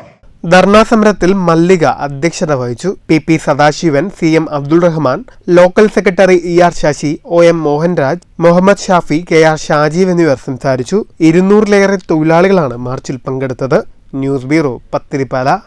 ധർണാ സമരത്തിൽ മല്ലിക അധ്യക്ഷത വഹിച്ചു. PP Sadasivan, CM Abdul Rahman, local secretary ER Sasi, OM Mohanraj, Muhammad Shafi, KR Shajeev എന്നിവർ സംസാരിച്ചു. 200-ലേറെ തൊഴിലാളികളാണ് മാർച്ചിൽ പങ്കെടുത്തത്. News bureau, Pathirippala.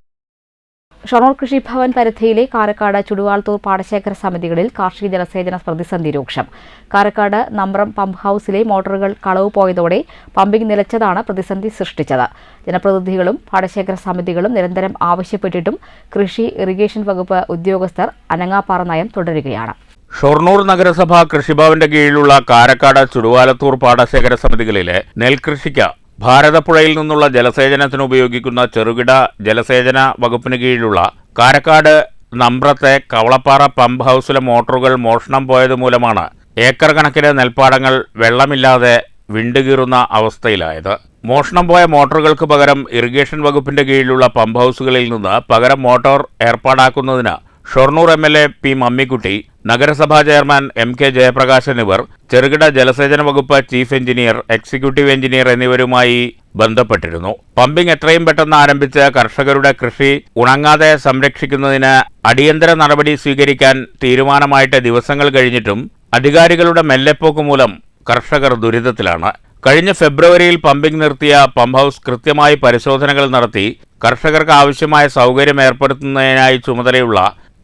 ഷൊർണൂർ കൃഷിഭവൻ പരിധിയിലെ കാരക്കാട്, ചുടുവാൾത്തൂർ പാടശേഖര സമിതികളിൽ കാർഷിക ജലസേചന പ്രതിസന്ധി രൂക്ഷം. കാരക്കാട് നമ്പ്രം പമ്പ് ഹൌസിലെ മോട്ടോറുകൾ കളവ് പോയതോടെ പമ്പിംഗ് നിലച്ചതാണ് പ്രതിസന്ധി സൃഷ്ടിച്ചത്. ജനപ്രതിനിധികളും പാടശേഖര സമിതികളും നിരന്തരം ആവശ്യപ്പെട്ടിട്ടും കൃഷി ഇറിഗേഷൻ വകുപ്പ് ഉദ്യോഗസ്ഥർ അനങ്ങാപ്പാറ നയം തുടരുകയാണ്. ഷൊർണൂർ നഗരസഭ കൃഷിഭവന്റെ കീഴിലുള്ള കാരക്കാട്, ചുടുവാലത്തൂർ പാടശേഖര സമിതികളിലെ നെൽകൃഷിക്ക് ഭാരതപ്പുഴയിൽ നിന്നുള്ള ജലസേചനത്തിന് ഉപയോഗിക്കുന്ന ചെറുകിട ജലസേചന വകുപ്പിന് കീഴിലുള്ള കാരക്കാട് നമ്പ്രത്തെ കവളപ്പാറ പമ്പ് ഹൌസിലെ മോട്ടോറുകൾ മോഷണം പോയതുമൂലമാണ് ഏക്കർ കണക്കിന് നെൽപ്പാടങ്ങൾ വെള്ളമില്ലാതെ വിണ്ടുകീറുന്ന അവസ്ഥയിലായത്. മോഷണം പോയ മോട്ടോറുകൾക്ക് പകരം ഇറിഗേഷൻ വകുപ്പിന്റെ കീഴിലുള്ള പമ്പ് ഹൌസുകളിൽ നിന്ന് പകരം മോട്ടോർ ഏർപ്പാടാക്കുന്നതിന് ഷൊർണൂർ MLA P മമ്മിക്കുട്ടി നഗരസഭാ ചെയർമാൻ MK ജയപ്രകാശ് എന്നിവർ ചെറുകിട ജലസേചന വകുപ്പ് ചീഫ് എഞ്ചിനീയർ, എക്സിക്യൂട്ടീവ് എഞ്ചിനീയർ എന്നിവരുമായി ബന്ധപ്പെട്ടിരുന്നു. പമ്പിംഗ് എത്രയും പെട്ടെന്ന് ആരംഭിച്ച് കർഷകരുടെ കൃഷി ഉണങ്ങാതെ സംരക്ഷിക്കുന്നതിന് അടിയന്തര നടപടി സ്വീകരിക്കാൻ തീരുമാനമായിട്ട് ദിവസങ്ങൾ കഴിഞ്ഞിട്ടും അധികാരികളുടെ മെല്ലെപ്പോക്ക് മൂലം കർഷകർ ദുരിതത്തിലാണ്. കഴിഞ്ഞ ഫെബ്രുവരിയിൽ പമ്പിംഗ് നിർത്തിയ പമ്പ് ഹൌസ് കൃത്യമായി പരിശോധനകൾ നടത്തി കർഷകർക്ക് ആവശ്യമായ സൗകര്യം ഏർപ്പെടുത്തുന്നതിനായി ചുമതലയുള്ള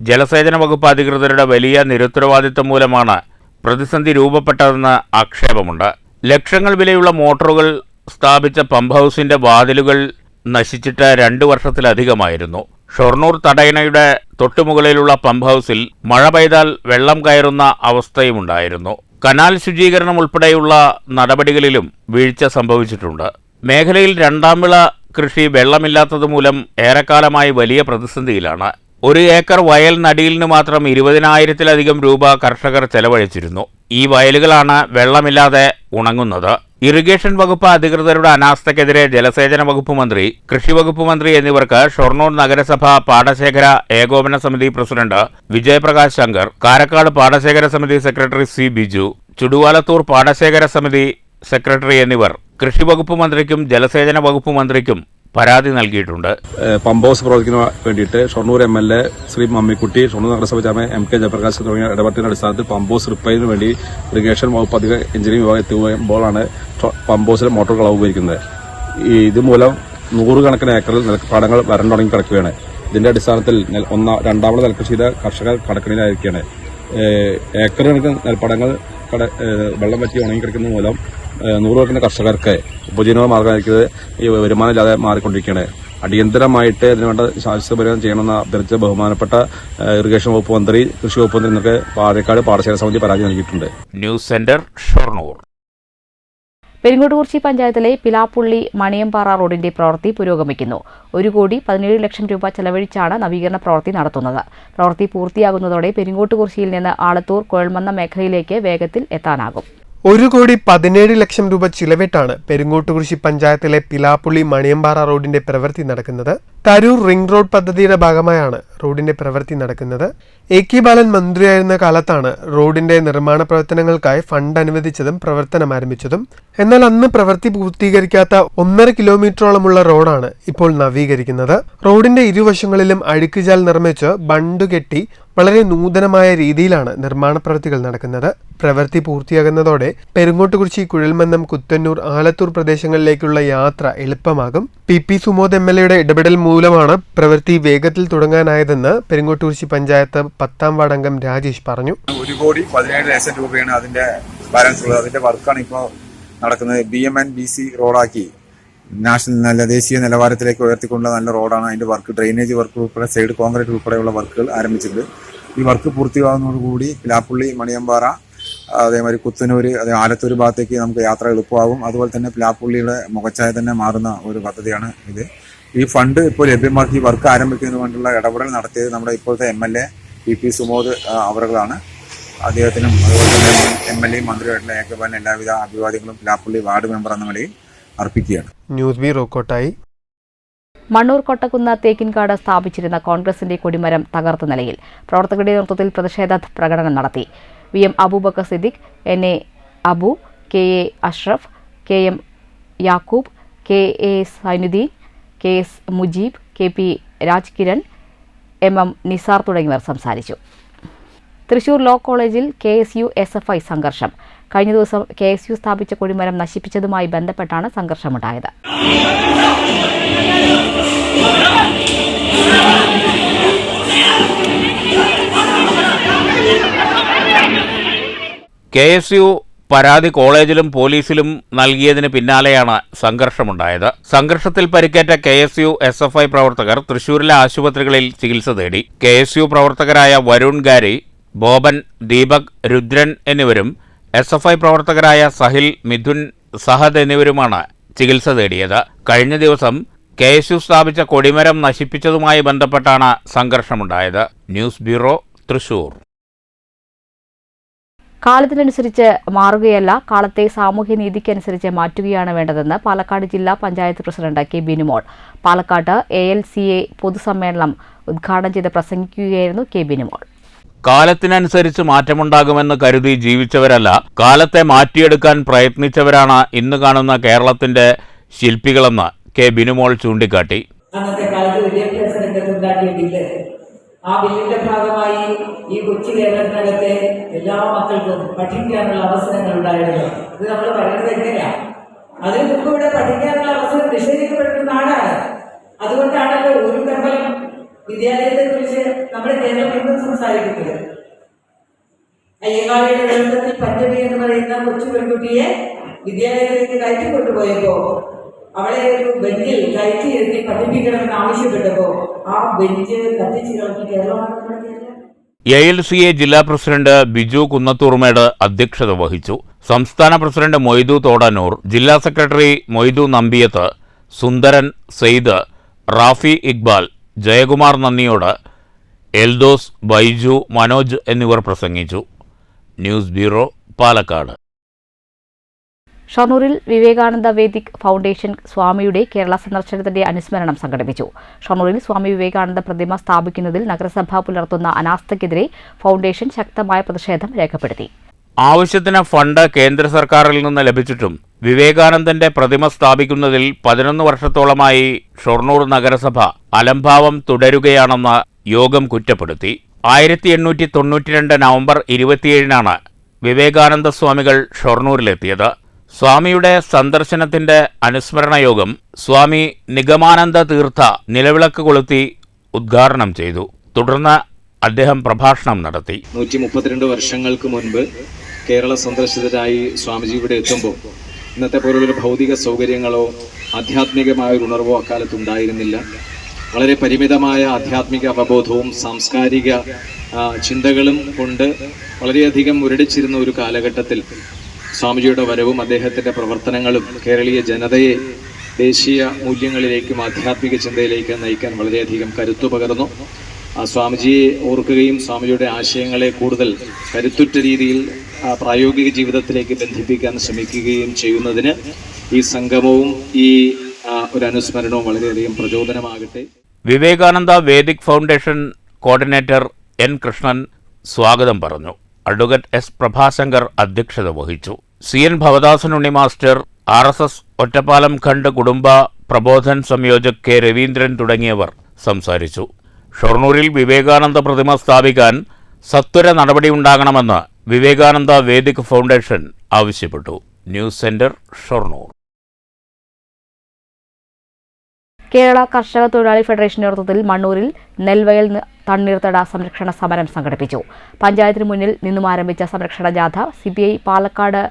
ജലസേചന വകുപ്പ് അധികൃതരുടെ വലിയ നിരുത്തരവാദിത്തം മൂലമാണ് പ്രതിസന്ധി രൂപപ്പെട്ടതെന്ന് ആക്ഷേപമുണ്ട്. ലക്ഷങ്ങൾ വിലയുള്ള മോട്ടോറുകൾ സ്ഥാപിച്ച പമ്പ് ഹൌസിന്റെ വാതിലുകൾ നശിച്ചിട്ട് 2 വർഷത്തിലധികമായിരുന്നു. ഷൊർണൂർ തടയണയുടെ തൊട്ടുമുകളിലുള്ള പമ്പ് ഹൌസിൽ മഴ പെയ്താൽ വെള്ളം കയറുന്ന അവസ്ഥയുമുണ്ടായിരുന്നു. കനാൽ ശുചീകരണം ഉൾപ്പെടെയുള്ള നടപടികളിലും വീഴ്ച സംഭവിച്ചിട്ടുണ്ട്. മേഖലയിൽ രണ്ടാം വിള കൃഷി വെള്ളമില്ലാത്തതുമൂലം ഏറെക്കാലമായി വലിയ പ്രതിസന്ധിയിലാണ്. 1 ഏക്കർ വയൽ നടീലിന് മാത്രം 20,000-ലധികം രൂപ കർഷകർ ചെലവഴിച്ചിരുന്നു. ഈ വയലുകളാണ് വെള്ളമില്ലാതെ ഉണങ്ങുന്നത്. ഇറിഗേഷൻ വകുപ്പ് അധികൃതരുടെ അനാസ്ഥയ്ക്കെതിരെ ജലസേചന വകുപ്പ് മന്ത്രി, കൃഷി വകുപ്പ് മന്ത്രി എന്നിവർക്ക് ഷൊർണൂർ നഗരസഭ പാടശേഖര ഏകോപന സമിതി പ്രസിഡന്റ് വിജയപ്രകാശ് ശങ്കർ, കാരക്കാട് പാടശേഖര സമിതി സെക്രട്ടറി C. ബിജു, ചുടുവാലത്തൂർ പാടശേഖര സമിതി സെക്രട്ടറി എന്നിവർ കൃഷി വകുപ്പ് മന്ത്രിക്കും ജലസേചന വകുപ്പ് മന്ത്രിക്കും പരാതി നൽകിയിട്ടുണ്ട്. പമ്പ് ഹൌസ് പ്രവർത്തിക്കുന്ന വേണ്ടിയിട്ട് ഷൊർണൂർ MLA ശ്രീ മമ്മിക്കുട്ടി, ഷൊർണൂർ നഗരസഭ ചെയർമാൻ MK ജയപ്രകാശ് തുടങ്ങിയ ഇടപെട്ടതിന്റെ അടിസ്ഥാനത്തിൽ പമ്പ് ഹൌസ് റിപ്പയറിന് വേണ്ടി ഇറിഗേഷൻ വകുപ്പ് അധിക എഞ്ചിനീയറിംഗ് വിഭാഗം എത്തുമ്പോഴാണ് പമ്പ് ഹൌസിലെ മോട്ടോർ കളവ് ഉപയോഗിക്കുന്നത്. ഇതുമൂലം 100 കണക്കിന് ഏക്കറിൽ നെൽപ്പാടങ്ങൾ വരണ്ടു തുടങ്ങി കിടക്കുകയാണ്. ഇതിന്റെ അടിസ്ഥാനത്തിൽ രണ്ടാമത് നെൽകൃഷി ചെയ്ത കർഷകർ കടക്കണിയിലായിരിക്കുകയാണ്. ഏക്കർ കണക്കിന് നെൽപ്പാടങ്ങൾ വെള്ളം വറ്റി ഉണങ്ങിക്കിടക്കുന്നത് മൂലം 100 കണക്കിന് കർഷകർക്ക് ഉപജീവന മാർഗമായിരിക്കുന്നത് ഈ വരുമാനമില്ലാതെ മാറിക്കൊണ്ടിരിക്കുകയാണ്. അടിയന്തരമായിട്ട് ഇതിനുവേണ്ട ശാശ്വത പരിഹാരം ചെയ്യണമെന്ന് അഭ്യർത്ഥിച്ച ബഹുമാനപ്പെട്ട ഇറിഗേഷൻ വകുപ്പ് മന്ത്രി, കൃഷി വകുപ്പ് മന്ത്രി എന്നൊക്കെ പാലക്കാട് പാടശേഖര സമിതി പരാതി നൽകിയിട്ടുണ്ട്. News centre, Shoranur. പെരിങ്ങോട്ടുകുറിച്ചി പഞ്ചായത്തിലെ പിലാപ്പുള്ളി മണിയമ്പാറ റോഡിന്റെ പ്രവൃത്തി പുരോഗമിക്കുന്നു. 1,17 ലക്ഷം രൂപ ചെലവഴിച്ചാണ് നവീകരണ പ്രവൃത്തി നടത്തുന്നത്. പ്രവൃത്തി പൂർത്തിയാകുന്നതോടെ പെരിങ്ങോട്ടുകുറിച്ചിയിൽ നിന്ന് ആളത്തൂർ കുഴൽമന്നം മേഖലയിലേക്ക് വേഗത്തിൽ എത്താനാകും. 1,17 ലക്ഷം രൂപ ചിലവിട്ടാണ് പെരിങ്ങോട്ടുകുറിശി പഞ്ചായത്തിലെ പിലാപ്പുള്ളി മണിയമ്പാറ റോഡിന്റെ പ്രവൃത്തി നടക്കുന്നത്. തരൂർ റിംഗ് റോഡ് പദ്ധതിയുടെ ഭാഗമായാണ് റോഡിന്റെ പ്രവൃത്തി നടക്കുന്നത്. AK ബാലൻ മന്ത്രിയായിരുന്ന കാലത്താണ് റോഡിന്റെ നിർമ്മാണ പ്രവർത്തനങ്ങൾക്കായി ഫണ്ട് അനുവദിച്ചതും പ്രവർത്തനം ആരംഭിച്ചതും. എന്നാൽ അന്ന് പ്രവൃത്തി പൂർത്തീകരിക്കാത്ത 1.5 കിലോമീറ്ററോളമുള്ള റോഡാണ് ഇപ്പോൾ നവീകരിക്കുന്നത്. റോഡിന്റെ ഇരുവശങ്ങളിലും അഴുക്കുചാൽ നിർമ്മിച്ച് ബണ്ട് കെട്ടി വളരെ നൂതനമായ രീതിയിലാണ് നിർമ്മാണ പ്രവൃത്തികൾ നടക്കുന്നത്. പ്രവൃത്തി പൂർത്തിയാകുന്നതോടെ പെരിങ്ങോട്ടുകുറിച്ചി, കുഴൽമന്നം, കുത്തന്നൂർ, ആലത്തൂർ പ്രദേശങ്ങളിലേക്കുള്ള യാത്ര എളുപ്പമാകും. PP സുമോദ് MLAയുടെ ഇടപെടൽ മൂലമാണ് പ്രവൃത്തി വേഗത്തിൽ തുടങ്ങാനായതെന്ന് പെരിങ്ങോട്ടുകുറിച്ചി പഞ്ചായത്ത് 10ാം വാർഡ് അംഗം രാജേഷ് പറഞ്ഞു. 1,17 ലക്ഷം രൂപയാണ് അതിന്റെ ബാലൻസ് ഉള്ളത്. അതിന്റെ വർക്കാണ് ഇപ്പോൾ നടക്കുന്നത്. BMNBC റോഡാക്കി നാഷണൽ ദേശീയ നിലവാരത്തിലേക്ക് ഉയർത്തിക്കൊണ്ടുള്ള നല്ല റോഡാണ്. അതിന്റെ വർക്ക്, ഡ്രെയിനേജ് വർക്ക് ഉൾപ്പെടെ സൈഡ് കോൺക്രീറ്റ് ഉൾപ്പെടെയുള്ള വർക്കുകൾ ആരംഭിച്ചിട്ടുണ്ട്. ഈ വർക്ക് പൂർത്തിയാകുന്നതോടുകൂടി പിലാപ്പുള്ളി, മണിയമ്പാറ, അതേമാതിരി കുത്തനൂര്, ആലത്തൂർ ഭാഗത്തേക്ക് നമുക്ക് യാത്ര എളുപ്പമാകും. അതുപോലെ തന്നെ പിലാപ്പുള്ളിയുടെ മുഖച്ഛായ തന്നെ മാറുന്ന ഒരു പദ്ധതിയാണ് ഇത്. ഈ ഫണ്ട് ഇപ്പോൾ ലഭ്യമാക്കി വർക്ക് ആരംഭിക്കുന്നതിന് വേണ്ടിയുള്ള ഇടപെടൽ നടത്തിയത് നമ്മുടെ ഇപ്പോഴത്തെ MLA PP സുമോദ് അവറുകളാണ്. അദ്ദേഹത്തിനും അതുപോലെ തന്നെ MLA മന്ത്രിയായിട്ടുള്ള AK ബാലൻ എല്ലാവിധ അഭിവാദ്യങ്ങളും പിലാപ്പുള്ളി വാർഡ് മെമ്പർ എന്ന നിലയിൽ അർപ്പിക്കുകയാണ്. News bureau Kottayi. മണ്ണൂർ കൊട്ടക്കുന്ന് തേക്കിൻകാട് സ്ഥാപിച്ചിരുന്ന കോൺഗ്രസിന്റെ കൊടിമരം തകർത്ത നിലയിൽ. പ്രവർത്തകരുടെ നേതൃത്വത്തിൽ പ്രതിഷേധ പ്രകടനം നടത്തി. VM Abubakar Siddique, NA Abu, KA Ashraf, KM Yakub, KA Zainuddin, KS Mujeeb, KP Rajkiran, MM Nisar തുടങ്ങിയവർ സംസാരിച്ചു. തൃശൂർ ലോ കോളേജിൽ KSU SFI സംഘർഷം. കഴിഞ്ഞ ദിവസം KSU സ്ഥാപിച്ച കൊടിമരം നശിപ്പിച്ചതുമായി ബന്ധപ്പെട്ടാണ് സംഘർഷമുണ്ടായത്. KSU പരാതി കോളേജിലും പോലീസിലും നൽകിയതിന് പിന്നാലെയാണ് സംഘർഷമുണ്ടായത്. സംഘർഷത്തിൽ പരിക്കേറ്റ KSU SFI പ്രവർത്തകർ തൃശൂരിലെ ആശുപത്രികളിൽ ചികിത്സ തേടി. KSU പ്രവർത്തകരായ വരുൺ ഗാരി, ബോബൻ, ദീപക്, രുദ്രൻ എന്നിവരും SFI പ്രവർത്തകരായ സഹിൽ, മിഥുൻ, സഹദ് എന്നിവരുമാണ് ചികിത്സ തേടിയത്. കഴിഞ്ഞ ദിവസം KSU സ്ഥാപിച്ച കൊടിമരം നശിപ്പിച്ചതുമായി ബന്ധപ്പെട്ടാണ് സംഘർഷമുണ്ടായത്. News bureau, Thrissur. കാലത്തിനനുസരിച്ച് മാറുകയല്ല, കാലത്തെ സാമൂഹ്യനീതിക്കനുസരിച്ച് മാറ്റുകയാണ് വേണ്ടതെന്ന് പാലക്കാട് ജില്ലാ പഞ്ചായത്ത് പ്രസിഡന്റ് K. ബിനുമോൾ. പാലക്കാട്ട് ALCA പൊതുസമ്മേളനം ഉദ്ഘാടനം ചെയ്ത് പ്രസംഗിക്കുകയായിരുന്നു K. ബിനുമോൾ. കാലത്തിനനുസരിച്ച് മാറ്റമുണ്ടാകുമെന്ന് കരുതി ജീവിച്ചവരല്ല, കാലത്തെ മാറ്റിയെടുക്കാൻ പ്രയത്നിച്ചവരാണ് ഇന്ന് കാണുന്ന കേരളത്തിന്റെ ശില്പികളെന്ന് കെ ബിനുമോൾ ചൂണ്ടിക്കാട്ടി. അന്നത്തെ കാലത്ത് വിദ്യാഭ്യാസ രംഗത്തുണ്ടാക്കിയ ബില്ല്, ആ ബില്ലിന്റെ ഭാഗമായി ഈ കൊച്ചു കേരളത്തിനകത്തെ എല്ലാ മക്കൾക്കും പഠിക്കാനുള്ള അവസരങ്ങൾ ഉണ്ടായിരുന്നു. ഇത് നമ്മൾ പറയുന്നത് എങ്ങനെയാ? അതിന് മുമ്പ് ഇവിടെ പഠിക്കാനുള്ള അവസരം നിഷേധിക്കപ്പെടുന്ന നാടാണ്. അതുകൊണ്ടാണല്ലോ ഒരു കമ്പലം വിദ്യാലയത്തെ കുറിച്ച് നമ്മുടെ കേരളം എന്നും സംസാരിക്കുന്നത്. അയ്യങ്കാളിയുടെ നേതൃത്വത്തിൽ പഞ്ചമി എന്ന് പറയുന്ന കൊച്ചു പെൺകുട്ടിയെ വിദ്യാലയത്തിലേക്ക് കയറ്റിക്കൊണ്ടുപോയപ്പോ അവളെ ഒരു ബെഞ്ചിൽ കയറ്റിയിരുത്തി പഠിപ്പിക്കണമെന്ന് ആവശ്യപ്പെട്ടപ്പോ ആ ബെഞ്ച് കത്തിച്ചു കളഞ്ഞ് കേരളമാണ്. ALCA ജില്ലാ പ്രസിഡന്റ് ബിജു കുന്നത്തൂർമേട് അധ്യക്ഷത വഹിച്ചു. സംസ്ഥാന പ്രസിഡന്റ് മൊയ്തു തോടാനൂർ, ജില്ലാ സെക്രട്ടറി മൊയ്തു നമ്പിയത്ത്, സുന്ദരൻ, സെയ്ദ്, റാഫി ഇക്ബാൽ, ജയകുമാർ നന്ദിയോട്, എൽദോസ്, ബൈജു, മനോജ് എന്നിവർ പ്രസംഗിച്ചു. News bureau, Palakkad. ഷൊർണൂരിൽ വിവേകാനന്ദ വേദിക് ഫൗണ്ടേഷൻ സ്വാമിയുടെ കേരള സന്ദർശനത്തിന്റെ അനുസ്മരണം സംഘടിപ്പിച്ചു. ഷൊർണൂരിൽ സ്വാമി വിവേകാനന്ദ പ്രതിമ സ്ഥാപിക്കുന്നതിൽ നഗരസഭ പുലർത്തുന്ന അനാസ്ഥയ്ക്കെതിരെ ഫൗണ്ടേഷൻ ശക്തമായ പ്രതിഷേധം രേഖപ്പെടുത്തി. ആവശ്യത്തിന് ഫണ്ട് കേന്ദ്ര സർക്കാരിൽ നിന്ന് ലഭിച്ചിട്ടും വിവേകാനന്ദന്റെ പ്രതിമ സ്ഥാപിക്കുന്നതിൽ 11 വർഷത്തോളമായി ഷൊർണൂർ നഗരസഭ അലംഭാവം തുടരുകയാണെന്ന് യോഗം കുറ്റപ്പെടുത്തി. 1892 നവംബർ 27-നാണ് വിവേകാനന്ദ സ്വാമികൾ ഷൊർണൂരിലെത്തിയത്. സ്വാമിയുടെ സന്ദർശനത്തിന്റെ അനുസ്മരണ യോഗം സ്വാമി നിഗമാനന്ദ തീർത്ഥ നിലവിളക്ക് കൊളുത്തി ഉദ്ഘാടനം ചെയ്തു. തുടർന്ന് അദ്ദേഹം പ്രഭാഷണം നടത്തി. 132 വർഷങ്ങൾക്ക് മുൻപ് കേരള സന്ദർശിതരായി സ്വാമിജി ഇവിടെ എത്തുമ്പോൾ ഇന്നത്തെ പോലുള്ളൊരു ഭൗതിക സൗകര്യങ്ങളോ ആധ്യാത്മികമായ ഒരു ഉണർവോ അക്കാലത്ത് ഉണ്ടായിരുന്നില്ല. വളരെ പരിമിതമായ ആധ്യാത്മിക അവബോധവും സാംസ്കാരിക ചിന്തകളും കൊണ്ട് വളരെയധികം മുരടിച്ചിരുന്ന ഒരു കാലഘട്ടത്തിൽ സ്വാമിജിയുടെ വരവും അദ്ദേഹത്തിൻ്റെ പ്രവർത്തനങ്ങളും കേരളീയ ജനതയെ ദേശീയ മൂല്യങ്ങളിലേക്കും ആധ്യാത്മിക ചിന്തയിലേക്ക് നയിക്കാൻ വളരെയധികം കരുത്തു പകർന്നു. സ്വാമിജിയെ ഓർക്കുകയും സ്വാമിജിയുടെ ആശയങ്ങളെ കൂടുതൽ കരുത്തുറ്റ രീതിയിൽ പ്രായോഗിക ജീവിതത്തിലേക്ക് ബന്ധിപ്പിക്കാൻ ശ്രമിക്കുകയും ചെയ്യുന്നതിന് ഈ സംഗമവും ഈ ഒരു അനുസ്മരണവും വളരെയധികം പ്രചോദനമാകട്ടെ. Vivekananda Vedic foundation coordinator N. Krishnan സ്വാഗതം പറഞ്ഞു. Advocate S. പ്രഭാശങ്കർ അധ്യക്ഷത വഹിച്ചു. CN. Bhavadasanunni master, RSS Ottapalam ഖണ്ഡ് കുടുംബ പ്രബോധൻ സംയോജക് K. രവീന്ദ്രൻ തുടങ്ങിയവർ സംസാരിച്ചു. ഷൊർണൂരിൽ വിവേകാനന്ദ പ്രതിമ സ്ഥാപിക്കാൻ സത്വര നടപടിയുണ്ടാകണമെന്ന് വിവേകാനന്ദ വേദിക് ഫൗണ്ടേഷൻ ആവശ്യപ്പെട്ടു. News centre, Shoranur. കേരള കർഷക തൊഴിലാളി ഫെഡറേഷൻ നേതൃത്വത്തിൽ മണ്ണൂരിൽ നെൽവയൽ തണ്ണീർത്തട സംരക്ഷണ സമരം സംഘടിപ്പിച്ചു. പഞ്ചായത്തിന് മുന്നിൽ നിന്നും ആരംഭിച്ച സംരക്ഷണ ജാഥ CPI പാലക്കാട്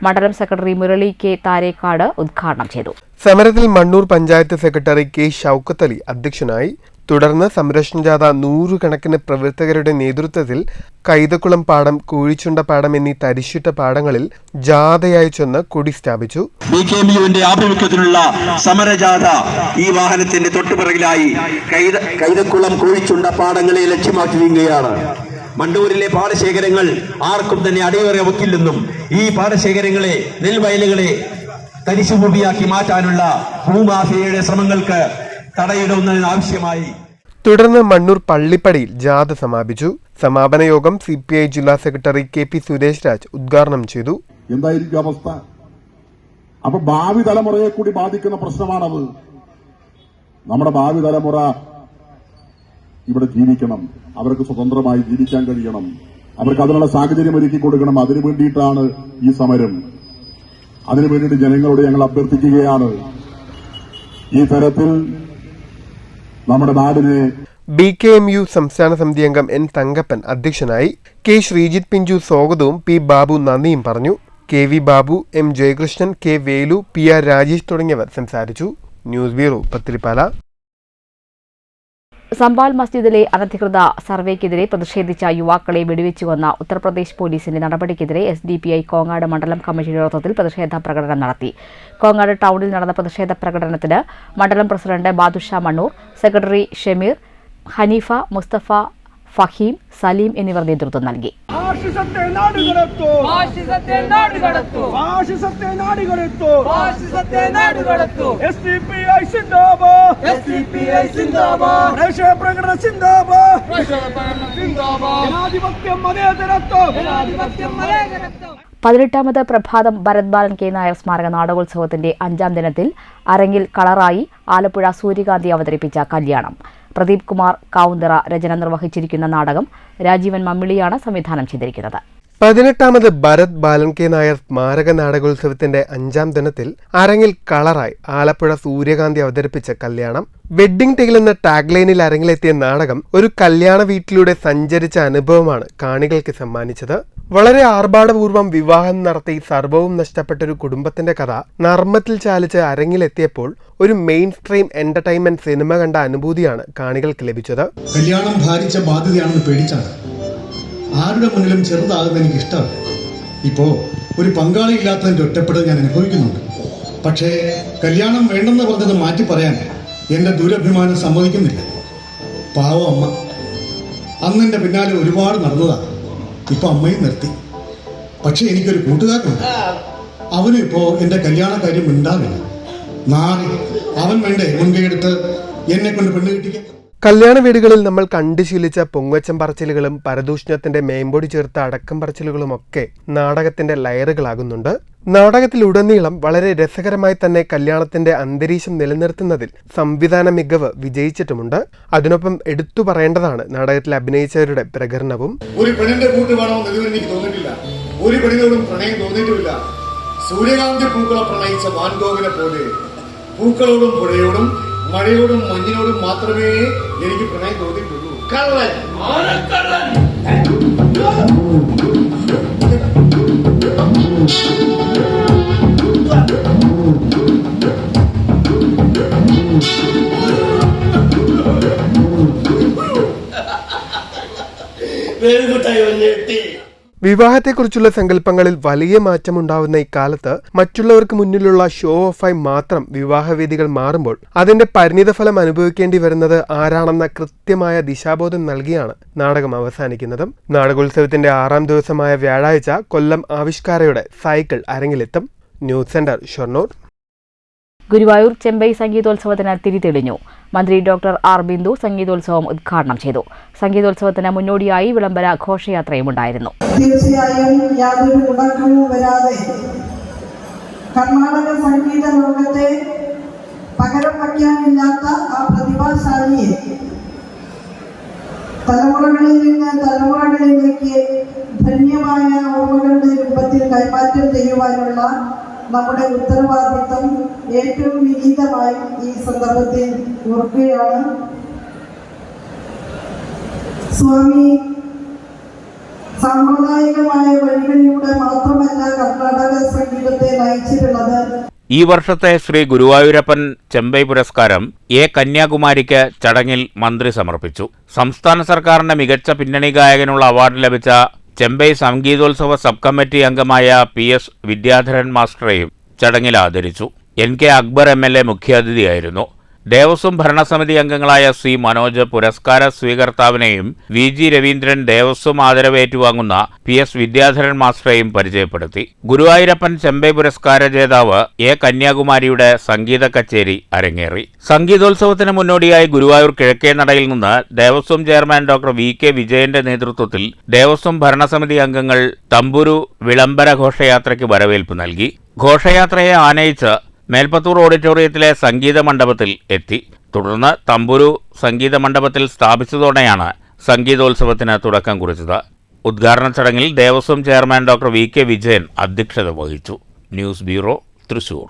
മണ്ഡലം സെക്രട്ടറി മുരളി K. താരേക്കാട് ഉദ്ഘാടനം ചെയ്തു. സമരത്തിൽ മണ്ണൂർ പഞ്ചായത്ത് സെക്രട്ടറി K. ഷൗക്കത്ത് അലി അധ്യക്ഷനായി. തുടർന്ന് സംരക്ഷണ ജാഥ 100 കണക്കിന് പ്രവർത്തകരുടെ നേതൃത്വത്തിൽ കൈതക്കുളം പാടം, കൂഴിച്ചുണ്ട പാടം എന്നീ തരിശിട്ട പാടങ്ങളിൽ ജാഥയായി ചെന്ന് കൊടി സ്ഥാപിച്ചു. BKMUവിന്റെ ആഭിമുഖ്യത്തിലുള്ള സമരജാഥ ഈ വാഹനത്തിന്റെ തൊട്ടുപിറകിലായി കൈതക്കുളം, കൂഴിച്ചുണ്ട പാടങ്ങളെ ലക്ഷ്യമാക്കി നീങ്ങുകയാണ്. മണ്ടൂരിലെ പാടശേഖരങ്ങൾ ആർക്കും തന്നെ അടിയറ വയ്ക്കില്ലെന്നും ഈ പാടശേഖരങ്ങളെ, നെൽവയലുകളെ തരിശുഭൂമിയാക്കി മാറ്റാനുള്ള ഭൂമാഫിയയുടെ ശ്രമങ്ങൾക്ക് തടയിടുന്നതിന് ആവശ്യമായി. തുടർന്ന് മണ്ണൂർ പള്ളിപ്പടിയിൽ ജാഥ സമാപിച്ചു. സമാപന യോഗം CPI ജില്ലാ സെക്രട്ടറി KP സുരേഷ് രാജ് ഉദ്ഘാടനം ചെയ്തു. എന്തായിരിക്കും അവസ്ഥ? അപ്പൊ ഭാവി തലമുറയെ കൂടി ബാധിക്കുന്ന പ്രശ്നമാണത്. നമ്മുടെ ഭാവി തലമുറ ഇവിടെ ജീവിക്കണം, അവർക്ക് സ്വതന്ത്രമായി ജീവിക്കാൻ കഴിയണം, അവർക്ക് അതിനുള്ള സാഹചര്യം ഒരുക്കി കൊടുക്കണം. അതിനു വേണ്ടിയിട്ടാണ് ഈ സമരം. അതിനു വേണ്ടിയിട്ട് ജനങ്ങളോട് ഞങ്ങൾ അഭ്യർത്ഥിക്കുകയാണ്, ഈ തരത്തിൽ നമ്മുടെ നാടിനെ. BKMU സംസ്ഥാന സമിതി അംഗം N. തങ്കപ്പൻ അധ്യക്ഷനായി. K. ശ്രീജിത്ത് പിഞ്ചു സ്വാഗതവും P. ബാബു നന്ദിയും പറഞ്ഞു. KV Babu, M. Jayakrishnan, K. Velu, PR Rajesh തുടങ്ങിയവർ സംസാരിച്ചു. News bureau, Pathirippala. സംബാൽ മസ്ജിദിലെ അനധികൃത സർവേക്കെതിരെ പ്രതിഷേധിച്ച യുവാക്കളെ വെടിവെച്ചുവന്ന ഉത്തർപ്രദേശ് പോലീസിന്റെ നടപടിക്കെതിരെ SDPI കോങ്ങാട് മണ്ഡലം കമ്മിറ്റിയുടെ നേതൃത്വത്തിൽ പ്രതിഷേധ പ്രകടനം നടത്തി. കോങ്ങാട് ടൗണിൽ നടന്ന പ്രതിഷേധ പ്രകടനത്തിന് മണ്ഡലം പ്രസിഡന്റ് ബാദുഷ മണ്ണൂർ, സെക്രട്ടറി ഷമീർ, ഹനീഫ, മുസ്തഫ, ഫഹീം, സലീം എന്നിവർ നേതൃത്വം നൽകി. പതിനെട്ടാമത് പ്രഭാതം ഭരത് ബാലൻ കെ നായർ സ്മാരക നാടകോത്സവത്തിന്റെ 5ാം ദിനത്തിൽ അരങ്ങിൽ കളറായി ആലപ്പുഴ സൂര്യകാന്തി അവതരിപ്പിച്ച കല്യാണം. പ്രദീപ് കുമാർ കാവുന്തറ രചന നിർവഹിച്ചിരിക്കുന്ന നാടകം രാജീവൻ മമ്മിളിയാണ് സംവിധാനം ചെയ്തിരിക്കുന്നത്. 18ാമത് ഭരത് ബാലൻ കെ നായർ സ്മാരക നാടകോത്സവത്തിന്റെ 5ാം ദിനത്തിൽ അരങ്ങിൽ കളറായി ആലപ്പുഴ സൂര്യകാന്തി അവതരിപ്പിച്ച കല്യാണം. വെഡ്ഡിംഗ് ടെയിൽ എന്ന ടാഗ്ലൈനിൽ അരങ്ങിലെത്തിയ നാടകം ഒരു കല്യാണ വീട്ടിലൂടെ സഞ്ചരിച്ച അനുഭവമാണ് കാണികൾക്ക് സമ്മാനിച്ചത്. വളരെ ആർഭാടപൂർവ്വം വിവാഹം നടത്തി സർവവും നഷ്ടപ്പെട്ടൊരു കുടുംബത്തിന്റെ കഥ നർമ്മത്തിൽ ചാലിച്ച് അരങ്ങിലെത്തിയപ്പോൾ ഒരു മെയിൻ സ്ട്രീം എന്റർടൈൻമെന്റ് സിനിമ കണ്ട അനുഭൂതിയാണ് കാണികൾക്ക് ലഭിച്ചത്. കല്യാണം ഭാരിച്ച ബാധ്യതയാണെന്ന് പേടിച്ചാണ്. ആരുടെ മുന്നിലും ചെറുതാകുന്ന എനിക്ക് ഇഷ്ടമല്ല. ഇപ്പോ ഒരു പങ്കാളി ഇല്ലാത്തതിന്റെ ഒറ്റപ്പെടൽ ഞാൻ അനുഭവിക്കുന്നുണ്ട്. പക്ഷേ കല്യാണം വേണ്ടെന്ന് പറഞ്ഞത് മാറ്റി പറയാൻ എന്റെ ദുരഭിമാനം സമ്മതിക്കുന്നില്ല. പാവം അമ്മ അന്നെന്റെ പിന്നാലെ ഒരുപാട് നടന്നതാണ്. ഇപ്പൊ അമ്മയും നിർത്തി. പക്ഷെ എനിക്കൊരു കൂട്ടുകാരനുണ്ട്. അവനും ഇപ്പോ എന്റെ കല്യാണ കാര്യം ഉണ്ടാവില്ല. നാളെ അവൻ വേണ്ടേ മുൻകൈയെടുത്ത് എന്നെ കൊണ്ട് പെണ്ണ് കിട്ടിക്കാൻ. കല്യാണ വീടുകളിൽ നമ്മൾ കണ്ടുശീലിച്ച പൊങ്ങച്ചം പറച്ചിലുകളും പരദൂഷണത്തിന്റെ മേമ്പൊടി ചേർത്ത അടക്കം പറച്ചിലുകളുമൊക്കെ നാടകത്തിന്റെ ലയറുകളാകുന്നുണ്ട്. നാടകത്തിലുടനീളം വളരെ രസകരമായി തന്നെ കല്യാണത്തിന്റെ അന്തരീക്ഷം നിലനിർത്തുന്നതിൽ സംവിധാന മികവ് വിജയിച്ചിട്ടുമുണ്ട്. അതിനൊപ്പം എടുത്തു പറയേണ്ടതാണ് നാടകത്തിൽ അഭിനയിച്ചവരുടെ പ്രകടനവും. ഒരു പെണ്ണിന്റെ കൂട്ട് വേണമെന്ന് ഇതുവരെ എനിക്ക് തോന്നിയിട്ടില്ല. ഒരു പെണ്ണിനോടും പ്രണയം തോന്നിയിട്ടുമില്ല. സൂര്യകാന്തി പൂക്കളെ പ്രണയിച്ച വാൻഗോവിനെ പോലെ പൂക്കളോടും പുഴയോടും മഴയോടും മഞ്ഞിനോടും മാത്രമേ എനിക്ക് പ്രണയം തോന്നിയിട്ടുള്ളൂ. കള്ളൻ വിവാഹത്തെക്കുറിച്ചുള്ള സങ്കല്പങ്ങളിൽ വലിയ മാറ്റമുണ്ടാവുന്ന ഇക്കാലത്ത് മറ്റുള്ളവർക്ക് മുന്നിലുള്ള ഷോ ഓഫായി മാത്രം വിവാഹവേദികൾ മാറുമ്പോൾ അതിന്റെ പരിണിതഫലം അനുഭവിക്കേണ്ടി വരുന്നത് ആരാണെന്ന കൃത്യമായ ദിശാബോധം നൽകിയാണ് നാടകം അവസാനിക്കുന്നത്. നാടകോത്സവത്തിന്റെ 6ാം ദിവസമായ വ്യാഴാഴ്ച കൊല്ലം ആവിഷ്കാരയുടെ സൈക്കിൾ അരങ്ങിലെത്തും. News centre, Shoranur. ഗുരുവായൂർ ചെമ്പൈ സംഗീതോത്സവത്തിന് തിരിതെളിഞ്ഞു. മന്ത്രി ഡോക്ടർ ആർ ബിന്ദു സംഗീതോത്സവം ഉദ്ഘാടനം ചെയ്തു. സംഗീതോത്സവത്തിന് മുന്നോടിയായി വിളംബര ഘോഷയാത്രയുമുണ്ടായിരുന്നു. തീർച്ചയായും യാതൊരു മുടക്കവും വരാതെ കർണാടക സംഗീത ലോകത്തെ പകരം വയ്ക്കാനില്ലാത്ത ആ പ്രതിഭാശാലിയെ തലമുറകളിൽ നിന്ന് തലമുറകളിലേക്ക് ധന്യമായ ഓർമ്മകളുടെ രൂപത്തിൽ കൈമാറ്റം ചെയ്യുവാനുള്ള നമ്മുടെ ഉത്തരവാദിത്തം ഏറ്റവും വിനീതമായി ഈ സന്ദർഭത്തിൽ ഓർക്കുകയാണ്. സ്വാമി സാമ്പ്രദായികമായ വഴികളിലൂടെ മാത്രമല്ല കർണാടക സംഗീതത്തെ നയിച്ചിട്ടുള്ളത്. ഈ വർഷത്തെ ശ്രീ ഗുരുവായൂരപ്പൻ ചെമ്പൈ പുരസ്കാരം എ കന്യാകുമാരിക്ക് ചടങ്ങിൽ മന്ത്രി സമർപ്പിച്ചു. സംസ്ഥാന സർക്കാരിന്റെ മികച്ച പിന്നണി ഗായകനുള്ള അവാർഡ് ലഭിച്ച ചെമ്പൈ സംഗീതോത്സവ സബ് കമ്മിറ്റി അംഗമായ PS വിദ്യാധരൻ മാസ്റ്ററെയും ചടങ്ങിൽ ആദരിച്ചു. NK Akbar MLA മുഖ്യാതിഥിയായിരുന്നു. ദേവസ്വം ഭരണസമിതി അംഗങ്ങളായ C മനോജ് പുരസ്കാര സ്വീകർത്താവിനെയും VG രവീന്ദ്രൻ ദേവസ്വം ആദരവ് ഏറ്റുവാങ്ങുന്ന PS വിദ്യാധരൻ മാസ്റ്ററെയും പരിചയപ്പെടുത്തി. ഗുരുവായൂരപ്പൻ ചെമ്പൈ പുരസ്കാര ജേതാവ് എ കന്യാകുമാരിയുടെ സംഗീത കച്ചേരി അരങ്ങേറി. സംഗീതോത്സവത്തിന് മുന്നോടിയായി ഗുരുവായൂർ കിഴക്കേ നടയിൽ നിന്ന് ദേവസ്വം ചെയർമാൻ ഡോക്ടർ VK വിജയന്റെ നേതൃത്വത്തിൽ ദേവസ്വം ഭരണസമിതി അംഗങ്ങൾ തമ്പുരു വിളംബര ഘോഷയാത്രയ്ക്ക് വരവേൽപ്പ് നൽകി. ഘോഷയാത്രയെ ആനയിച്ച് മേൽപ്പത്തൂർ ഓഡിറ്റോറിയത്തിലെ സംഗീത മണ്ഡപത്തിൽ എത്തി. തുടർന്ന് തമ്പുരു സംഗീത മണ്ഡപത്തിൽ സ്ഥാപിച്ചതോടെയാണ് സംഗീതോത്സവത്തിന് തുടക്കം കുറിച്ചത്. ഉദ്ഘാടന ചടങ്ങിൽ Devaswom chairman doctor VK Vijayan അധ്യക്ഷത വഹിച്ചു. News bureau, Thrissur.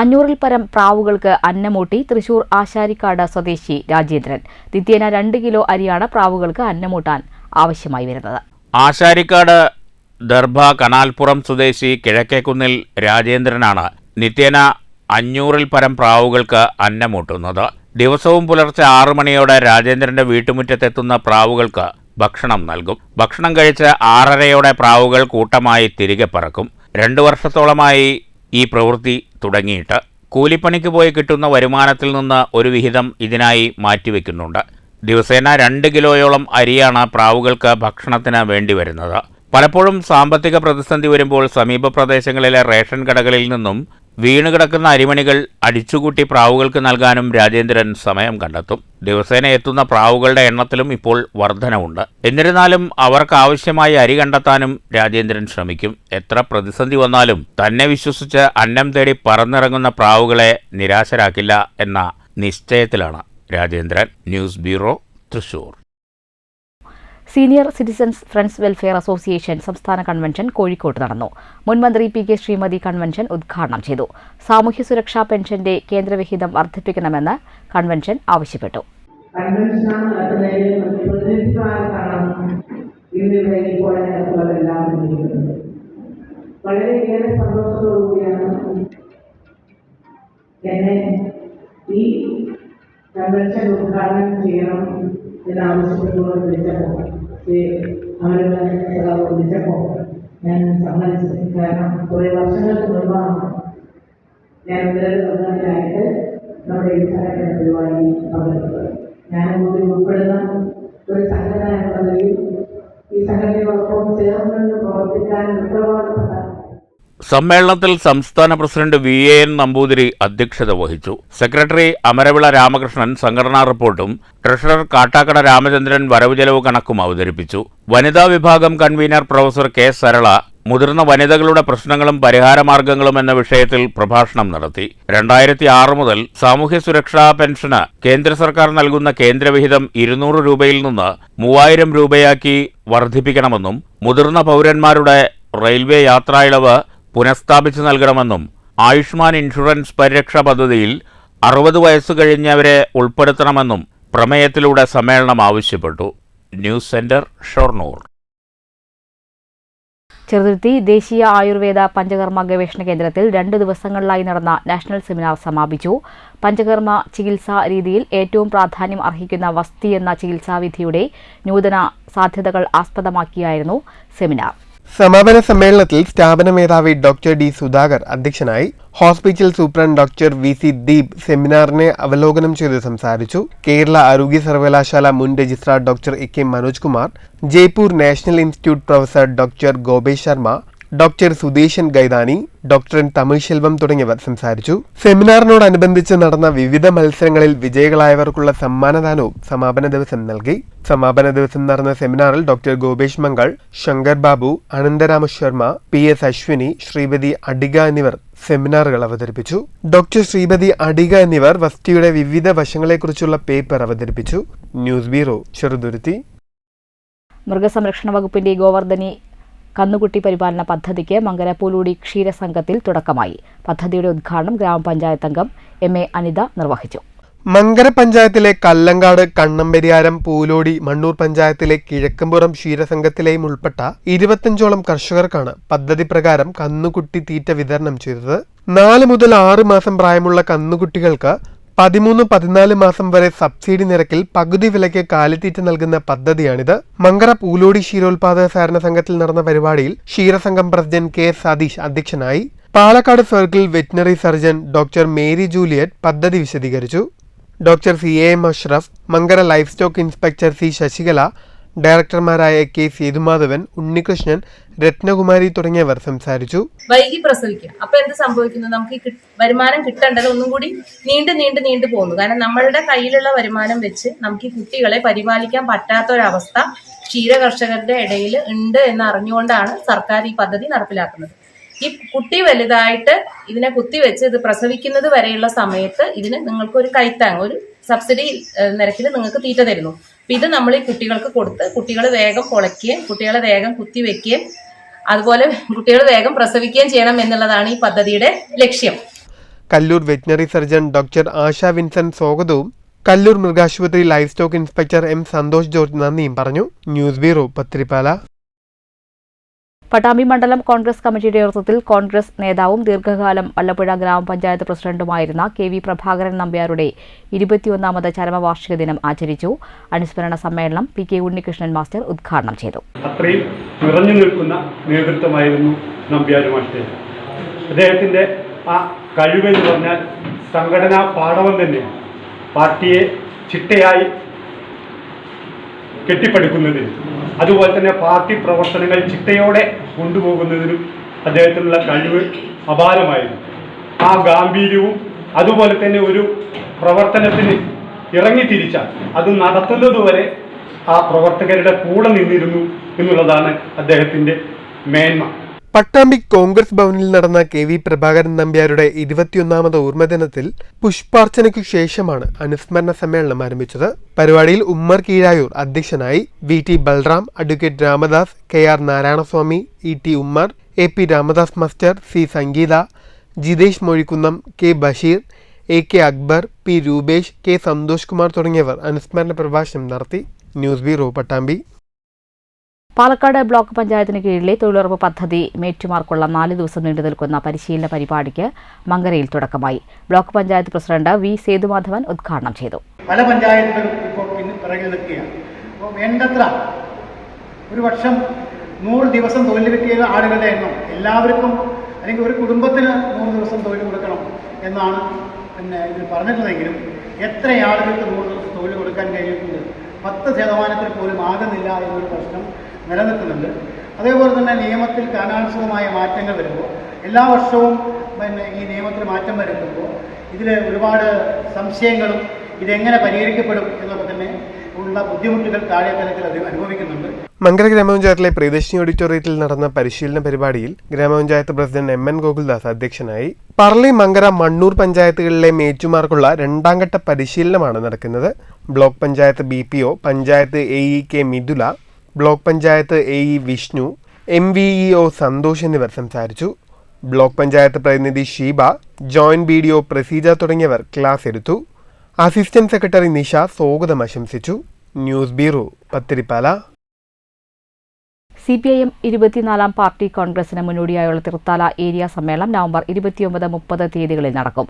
500-ൽ പരം പ്രാവുകൾക്ക് അന്നമൂട്ടി തൃശൂർ ആശാരിക്കാട് സ്വദേശി രാജേന്ദ്രൻ. നിത്യേന 2 കിലോ അരിയാണ് പ്രാവുകൾക്ക് അന്നമൂട്ടാൻ ആവശ്യമായി വരുന്നത്. ആശാരിക്കാട് ദർഭ കനാൽപ്പുറം സ്വദേശി കിഴക്കേക്കുന്നിൽ രാജേന്ദ്രനാണ് നിത്യേന 500-ൽ പരം പ്രാവുകൾക്ക് അന്നമൂട്ടുന്നത്. ദിവസവും പുലർച്ചെ 6 മണിയോടെ രാജേന്ദ്രന്റെ വീട്ടുമുറ്റത്തെത്തുന്ന പ്രാവുകൾക്ക് ഭക്ഷണം നൽകും. ഭക്ഷണം കഴിച്ച് 6:30-യോടെ പ്രാവുകൾ കൂട്ടമായി തിരികെ പറക്കും. 2 വർഷത്തോളമായി ഈ പ്രവൃത്തി തുടങ്ങിയിട്ട്. കൂലിപ്പണിക്ക് പോയി കിട്ടുന്ന വരുമാനത്തിൽ നിന്ന് ഒരു വിഹിതം ഇതിനായി മാറ്റിവെക്കുന്നുണ്ട്. ദിവസേന 2 കിലോയോളം അരിയാണ് പ്രാവുകൾക്ക് ഭക്ഷണത്തിന് വേണ്ടിവരുന്നത്. പലപ്പോഴും സാമ്പത്തിക പ്രതിസന്ധി വരുമ്പോൾ സമീപ പ്രദേശങ്ങളിലെ റേഷൻ കടകളിൽ നിന്നും വീണുകിടക്കുന്ന അരിമണികൾ അടിച്ചുകൂട്ടി പ്രാവുകൾക്ക് നൽകാനും രാജേന്ദ്രൻ സമയം കണ്ടെത്തും. ദിവസേന എത്തുന്ന പ്രാവുകളുടെ എണ്ണത്തിലും ഇപ്പോൾ വർധനവുണ്ട്. എന്നിരുന്നാലും അവർക്കാവശ്യമായ അരി കണ്ടെത്താനും രാജേന്ദ്രൻ ശ്രമിക്കും. എത്ര പ്രതിസന്ധി വന്നാലും തന്നെ വിശ്വസിച്ച് അന്നം തേടി പറന്നിറങ്ങുന്ന പ്രാവുകളെ നിരാശരാക്കില്ല എന്ന നിശ്ചയത്തിലാണ് Rajendran. News bureau, Thrissur. Senior citizens friends welfare association സംസ്ഥാന കൺവെൻഷൻ കോഴിക്കോട്ട് നടന്നു. മുൻമന്ത്രി പി കെ ശ്രീമതി കൺവെൻഷൻ ഉദ്ഘാടനം ചെയ്തു. സാമൂഹ്യ സുരക്ഷാ പെൻഷന്റെ കേന്ദ്രവിഹിതം വർദ്ധിപ്പിക്കണമെന്ന് കൺവെൻഷൻ ആവശ്യപ്പെട്ടു. വളരെയേറെ സന്തോഷത്തോടുകൂടിയാണ് എന്നെ ഈ കൺവെൻഷൻ ഉദ്ഘാടനം ചെയ്യണം എന്നാവശ്യപ്പെട്ടുകൊണ്ട് വിളിച്ചപ്പോൾ ഞാൻ സമ്മതിച്ചു. കാരണം കുറേ വർഷങ്ങൾക്ക് മുൻപാണ് ഞാൻ മുതലായിട്ട് നമ്മുടെ ഈ സംഘടന പരിപാടി പങ്കെടുത്തത്. ഞാൻ കൂടി ഉൾപ്പെടുന്ന ഒരു സംഘടന എന്ന നിലയിൽ ഈ സംഘടനയോടൊപ്പം ചേർന്ന് പ്രവർത്തിക്കാൻ ഉത്തരവാദിത്തപ്പെട്ട സമ്മേളനത്തിൽ സംസ്ഥാന പ്രസിഡന്റ് VAN നമ്പൂതിരി അധ്യക്ഷത വഹിച്ചു. സെക്രട്ടറി അമരവിള രാമകൃഷ്ണൻ സംഘടനാ റിപ്പോർട്ടും ട്രഷറർ കാട്ടാക്കട രാമചന്ദ്രൻ വരവ് ചെലവ് കണക്കും അവതരിപ്പിച്ചു. വനിതാ വിഭാഗം കൺവീനർ പ്രൊഫസർ K. സരള മുതിർന്ന വനിതകളുടെ പ്രശ്നങ്ങളും പരിഹാരമാർഗങ്ങളും എന്ന വിഷയത്തിൽ പ്രഭാഷണം നടത്തി. 2006 മുതൽ സാമൂഹ്യ സുരക്ഷാ പെൻഷന് കേന്ദ്ര സർക്കാർ നൽകുന്ന കേന്ദ്രവിഹിതം 200 രൂപയിൽ നിന്ന് 3000 രൂപയാക്കി വർദ്ധിപ്പിക്കണമെന്നും മുതിർന്ന പൗരന്മാരുടെ റെയിൽവേ യാത്രായിളവ് പുനഃസ്ഥാപിച്ചു നൽകണമെന്നും ആയുഷ്മാൻ ഇൻഷുറൻസ് പരിരക്ഷാ പദ്ധതിയിൽ 60 വയസ്സ് കഴിഞ്ഞവരെ ഉൾപ്പെടുത്തണമെന്നും പ്രമേയത്തിലൂടെ സമ്മേളനം ആവശ്യപ്പെട്ടു. News centre, Shoranur. ചെറുതുരുത്തി ദേശീയ ആയുർവേദ പഞ്ചകർമ്മ ഗവേഷണ കേന്ദ്രത്തിൽ 2 ദിവസങ്ങളിലായി നടന്ന നാഷണൽ സെമിനാർ സമാപിച്ചു. പഞ്ചകർമ്മ ചികിത്സാ രീതിയിൽ ഏറ്റവും പ്രാധാന്യം അർഹിക്കുന്ന വസ്തി എന്ന ചികിത്സാവിധിയുടെ നൂതന സാധ്യതകൾ ആസ്പദമാക്കിയായിരുന്നു സെമിനാർ. സമാപന സമ്മേളനത്തിൽ സ്ഥാപന മേധാവി ഡോക്ടർ D. സുധാകർ അധ്യക്ഷനായി. Hospital superintendent doctor VC Deep സെമിനാറിനെ അവലോകനം ചെയ്ത് സംസാരിച്ചു. കേരള ആരോഗ്യ സർവകലാശാല മുൻ registrar doctor AK Manoj Kumar, Jaipur national institute professor doctor Gopesh Sharma, doctor Sudesan Gaidani, doctor Tamil Selvam തുടങ്ങിയവർ സംസാരിച്ചു. സെമിനാറിനോടനുബന്ധിച്ച് നടന്ന വിവിധ മത്സരങ്ങളിൽ വിജയികളായവർക്കുള്ള സമ്മാനദാനവും സമാപന ദിവസം നൽകി. സമാപന ദിവസം നടന്ന സെമിനാറിൽ ഡോക്ടർ ഗോപേഷ് മംഗൾ, ശങ്കർ ബാബു, അനന്തരാമ ശർമ്മ, PS അശ്വിനി, ശ്രീപതി അഡിക എന്നിവർ സെമിനാറുകൾ അവതരിപ്പിച്ചു. ഡോക്ടർ ശ്രീപതി അഡിക എന്നിവർ വസ്തിയുടെ വിവിധ വശങ്ങളെക്കുറിച്ചുള്ള പേപ്പർ അവതരിപ്പിച്ചു. News bureau, Cheruthuruthy. മൃഗസംരക്ഷണ വകുപ്പിന്റെ ഗോവർദ്ധനി കന്നുകുട്ടി പരിപാലന പദ്ധതിക്ക് മങ്കര പൂലോടി ക്ഷീരസംഘത്തിൽ തുടക്കമായി. പദ്ധതിയുടെ ഉദ്ഘാടനം ഗ്രാമപഞ്ചായത്ത് അംഗം MA അനിത നിർവഹിച്ചു. മങ്കര പഞ്ചായത്തിലെ കല്ലങ്കാട്, കണ്ണമ്പരിയാരം, പൂലോടി, മണ്ണൂർ പഞ്ചായത്തിലെ കിഴക്കമ്പുറം ക്ഷീരസംഘത്തിലെയും ഉൾപ്പെട്ട 25ഓളം കർഷകർക്കാണ് പദ്ധതി പ്രകാരം കന്നുകുട്ടി തീറ്റ വിതരണം ചെയ്തത്. 4 മുതൽ 6 മാസം പ്രായമുള്ള കന്നുകുട്ടികൾക്ക് 13-14 മാസം വരെ സബ്സിഡി നിരക്കിൽ പകുതി വിലയ്ക്ക് കാലിത്തീറ്റ നൽകുന്ന പദ്ധതിയാണിത്. മങ്കര പൂലോടി ക്ഷീരോത്പാദക സഹകരണ സംഘത്തിൽ നടന്ന പരിപാടിയിൽ ക്ഷീരസംഘം പ്രസിഡന്റ് K. സതീഷ് അധ്യക്ഷനായി. Palakkad circle veterinary surgeon doctor Mary Juliet പദ്ധതി വിശദീകരിച്ചു. Doctor CAM Ashraf, Mankara life stock inspector C. Sasikala, ഡയറക്ടർമാരായ K. സേതുമാധവൻ, ഉണ്ണികൃഷ്ണൻ, രത്നകുമാരി തുടങ്ങിയവർ സംസാരിച്ചു. വൈകി പ്രസവിക്കുക. അപ്പൊ എന്ത് സംഭവിക്കുന്നു? നമുക്ക് ഈ വരുമാനം കിട്ടേണ്ടത് ഒന്നും കൂടി നീണ്ടു പോകുന്നു. കാരണം നമ്മളുടെ കയ്യിലുള്ള വരുമാനം വെച്ച് നമുക്ക് ഈ കുട്ടികളെ പരിപാലിക്കാൻ പറ്റാത്ത ഒരവസ്ഥ ക്ഷീര കർഷകരുടെ ഇടയിൽ ഉണ്ട് എന്ന് അറിഞ്ഞുകൊണ്ടാണ് സർക്കാർ ഈ പദ്ധതി നടപ്പിലാക്കുന്നത്. ഈ കുട്ടി വലുതായിട്ട് ഇതിനെ കുത്തിവെച്ച് ഇത് പ്രസവിക്കുന്നത് വരെയുള്ള സമയത്ത് ഇതിന് നിങ്ങൾക്ക് ഒരു കൈത്താങ്, ഒരു സബ്സിഡി നിരക്കിൽ നിങ്ങൾക്ക് തീറ്റ തരുന്നു. അപ്പൊ ഇത് നമ്മൾ ഈ കുട്ടികൾക്ക് കൊടുത്ത് കുട്ടികൾ വേഗം പൊളയ്ക്കുകയും കുട്ടികളെ വേഗം കുത്തിവെക്കുകയും അതുപോലെ കുട്ടികൾ വേഗം പ്രസവിക്കുകയും ചെയ്യണം എന്നുള്ളതാണ് ഈ പദ്ധതിയുടെ ലക്ഷ്യം. Kallur veterinary surgeon doctor Asha Vincent സ്വാഗതവും കല്ലൂർ മൃഗാശുപത്രി life stock inspector M. Santhosh George നന്ദിയും പറഞ്ഞു. News bureau, Pathiripala. പട്ടാമ്പി മണ്ഡലം കോൺഗ്രസ് കമ്മിറ്റിയുടെ നേതൃത്വത്തിൽ കോൺഗ്രസ് നേതാവും ദീർഘകാലം വല്ലപ്പുഴ ഗ്രാമപഞ്ചായത്ത് പ്രസിഡന്റുമായിരുന്ന KV പ്രഭാകരൻ നമ്പ്യാരുടെ 21ാമത് ചരമവാർഷിക ദിനം ആചരിച്ചു. അനുസ്മരണ സമ്മേളനം PK ഉണ്ണികൃഷ്ണൻ മാസ്റ്റർ ഉദ്ഘാടനം ചെയ്തു. അത്രയും നിറഞ്ഞു നിൽക്കുന്ന നേതൃത്വമായിരുന്നു നമ്പ്യാർ മാസ്റ്റർ. അദ്ദേഹത്തിൻ്റെ ആ കഴിവെന്ന് പറഞ്ഞാൽ സംഘടനാ പാടവം തന്നെ പാർട്ടിയെ ചിട്ടയായി കെട്ടിപ്പടുക്കുന്നതിനും അതുപോലെ തന്നെ പാർട്ടി പ്രവർത്തനങ്ങൾ ചിട്ടയോടെ കൊണ്ടുപോകുന്നതിനും അദ്ദേഹത്തിനുള്ള കഴിവ് അപാരമായിരുന്നു. ആ ഗാംഭീര്യവും അതുപോലെ തന്നെ ഒരു പ്രവർത്തനത്തിന് ഇറങ്ങിത്തിരിച്ചാൽ അത് നടത്തുന്നതുവരെ ആ പ്രവർത്തകരുടെ കൂടെ നിന്നിരുന്നു എന്നുള്ളതാണ് അദ്ദേഹത്തിൻ്റെ മേന്മ. പട്ടാമ്പി കോൺഗ്രസ് ഭവനിൽ നടന്ന കെ വി പ്രഭാകരൻ നമ്പ്യാരുടെ 21ാമത് ഓർമ്മദിനത്തിൽ പുഷ്പാർച്ചനയ്ക്കു ശേഷമാണ് അനുസ്മരണ സമ്മേളനം ആരംഭിച്ചത്. പരിപാടിയിൽ ഉമ്മർ കീഴായൂർ അധ്യക്ഷനായി. V T Balram, advocate Ramadas, K R Narayanaswamy, E T Ummer, A P Ramadas master, C Sangeetha, Jithesh Mozhikkunnam, K Basheer, A K Akbar, P Roopesh, K Santhosh Kumar തുടങ്ങിയവർ അനുസ്മരണ പ്രഭാഷണം നടത്തി. News bureau, Pattambi. Palakkad block പഞ്ചായത്തിന് കീഴിലെ തൊഴിലുറപ്പ് പദ്ധതി മേറ്റുമാർക്കുള്ള 4 ദിവസം നീണ്ടു നിൽക്കുന്ന പരിശീലന പരിപാടിക്ക് മങ്കരയിൽ തുടക്കമായി. Block panchayat president V Sethumadhavan ഉദ്ഘാടനം ചെയ്തു. പല പഞ്ചായത്തുകളും ഇപ്പോൾ പിറകിൽ നിൽക്കുകയാണ്. അപ്പോൾ വേണ്ടത്ര ഒരു വർഷം 100 ദിവസം തൊഴിൽ കിട്ടിയ ആളുകളുടെ എണ്ണം എല്ലാവർക്കും അല്ലെങ്കിൽ ഒരു കുടുംബത്തിന് 100 ദിവസം തൊഴിൽ കൊടുക്കണം എന്നാണ് ഇതിൽ പറഞ്ഞിട്ടുണ്ടെങ്കിലും എത്ര ആളുകൾക്ക് 100 ദിവസം തൊഴിൽ കൊടുക്കാൻ കഴിഞ്ഞിട്ടുണ്ട്? 10% പോലും ആകുന്നില്ല എന്നൊരു പ്രശ്നം നിലനിൽക്കുന്നുണ്ട്. അതേപോലെ തന്നെ നിയമത്തിൽ കാലാനുസൃതമായ മാറ്റങ്ങൾ വരുമ്പോൾ എല്ലാ വർഷവും ഈ നിയമത്തിൽ മാറ്റം വരുത്തുമ്പോൾ ഇതിൽ ഒരുപാട് സംശയങ്ങളും ഇതെങ്ങനെ പരിഹരിക്കപ്പെടും എന്നൊക്കെ തന്നെ ഉള്ള ബുദ്ധിമുട്ടുകൾ താഴെ തലത്തിൽ അനുഭവിക്കുന്നുണ്ട്. മങ്കര ഗ്രാമപഞ്ചായത്തിലെ പ്രിയദർശിനി ഓഡിറ്റോറിയത്തിൽ നടന്ന പരിശീലന പരിപാടിയിൽ ഗ്രാമപഞ്ചായത്ത് പ്രസിഡന്റ് എം എൻ ഗോകുൽദാസ് അധ്യക്ഷനായി. പറളി, മങ്കര, മണ്ണൂർ പഞ്ചായത്തുകളിലെ മേറ്റുമാർക്കുള്ള 2ാം ഘട്ട പരിശീലനമാണ് നടക്കുന്നത്. Block panchayat BPO, panchayat AE K Mithula, block panchayat AE Vishnu, MVEO Santhosh എന്നിവർ സംസാരിച്ചു. ബ്ലോക്ക് പഞ്ചായത്ത് പ്രതിനിധി ഷീബ, ജോയിന്റ് BDO പ്രസീജ തുടങ്ങിയവർ ക്ലാസ് എടുത്തു. അസിസ്റ്റന്റ് സെക്രട്ടറി നിഷ സ്വാഗതം ആശംസിച്ചു. News bureau, Pathirippala. CPIM 24ാം പാർട്ടി കോൺഗ്രസിന് മുന്നോടിയായുള്ള തൃത്താല ഏരിയ സമ്മേളനം നവംബർ 29, 30 തീയതികളിൽ നടക്കും.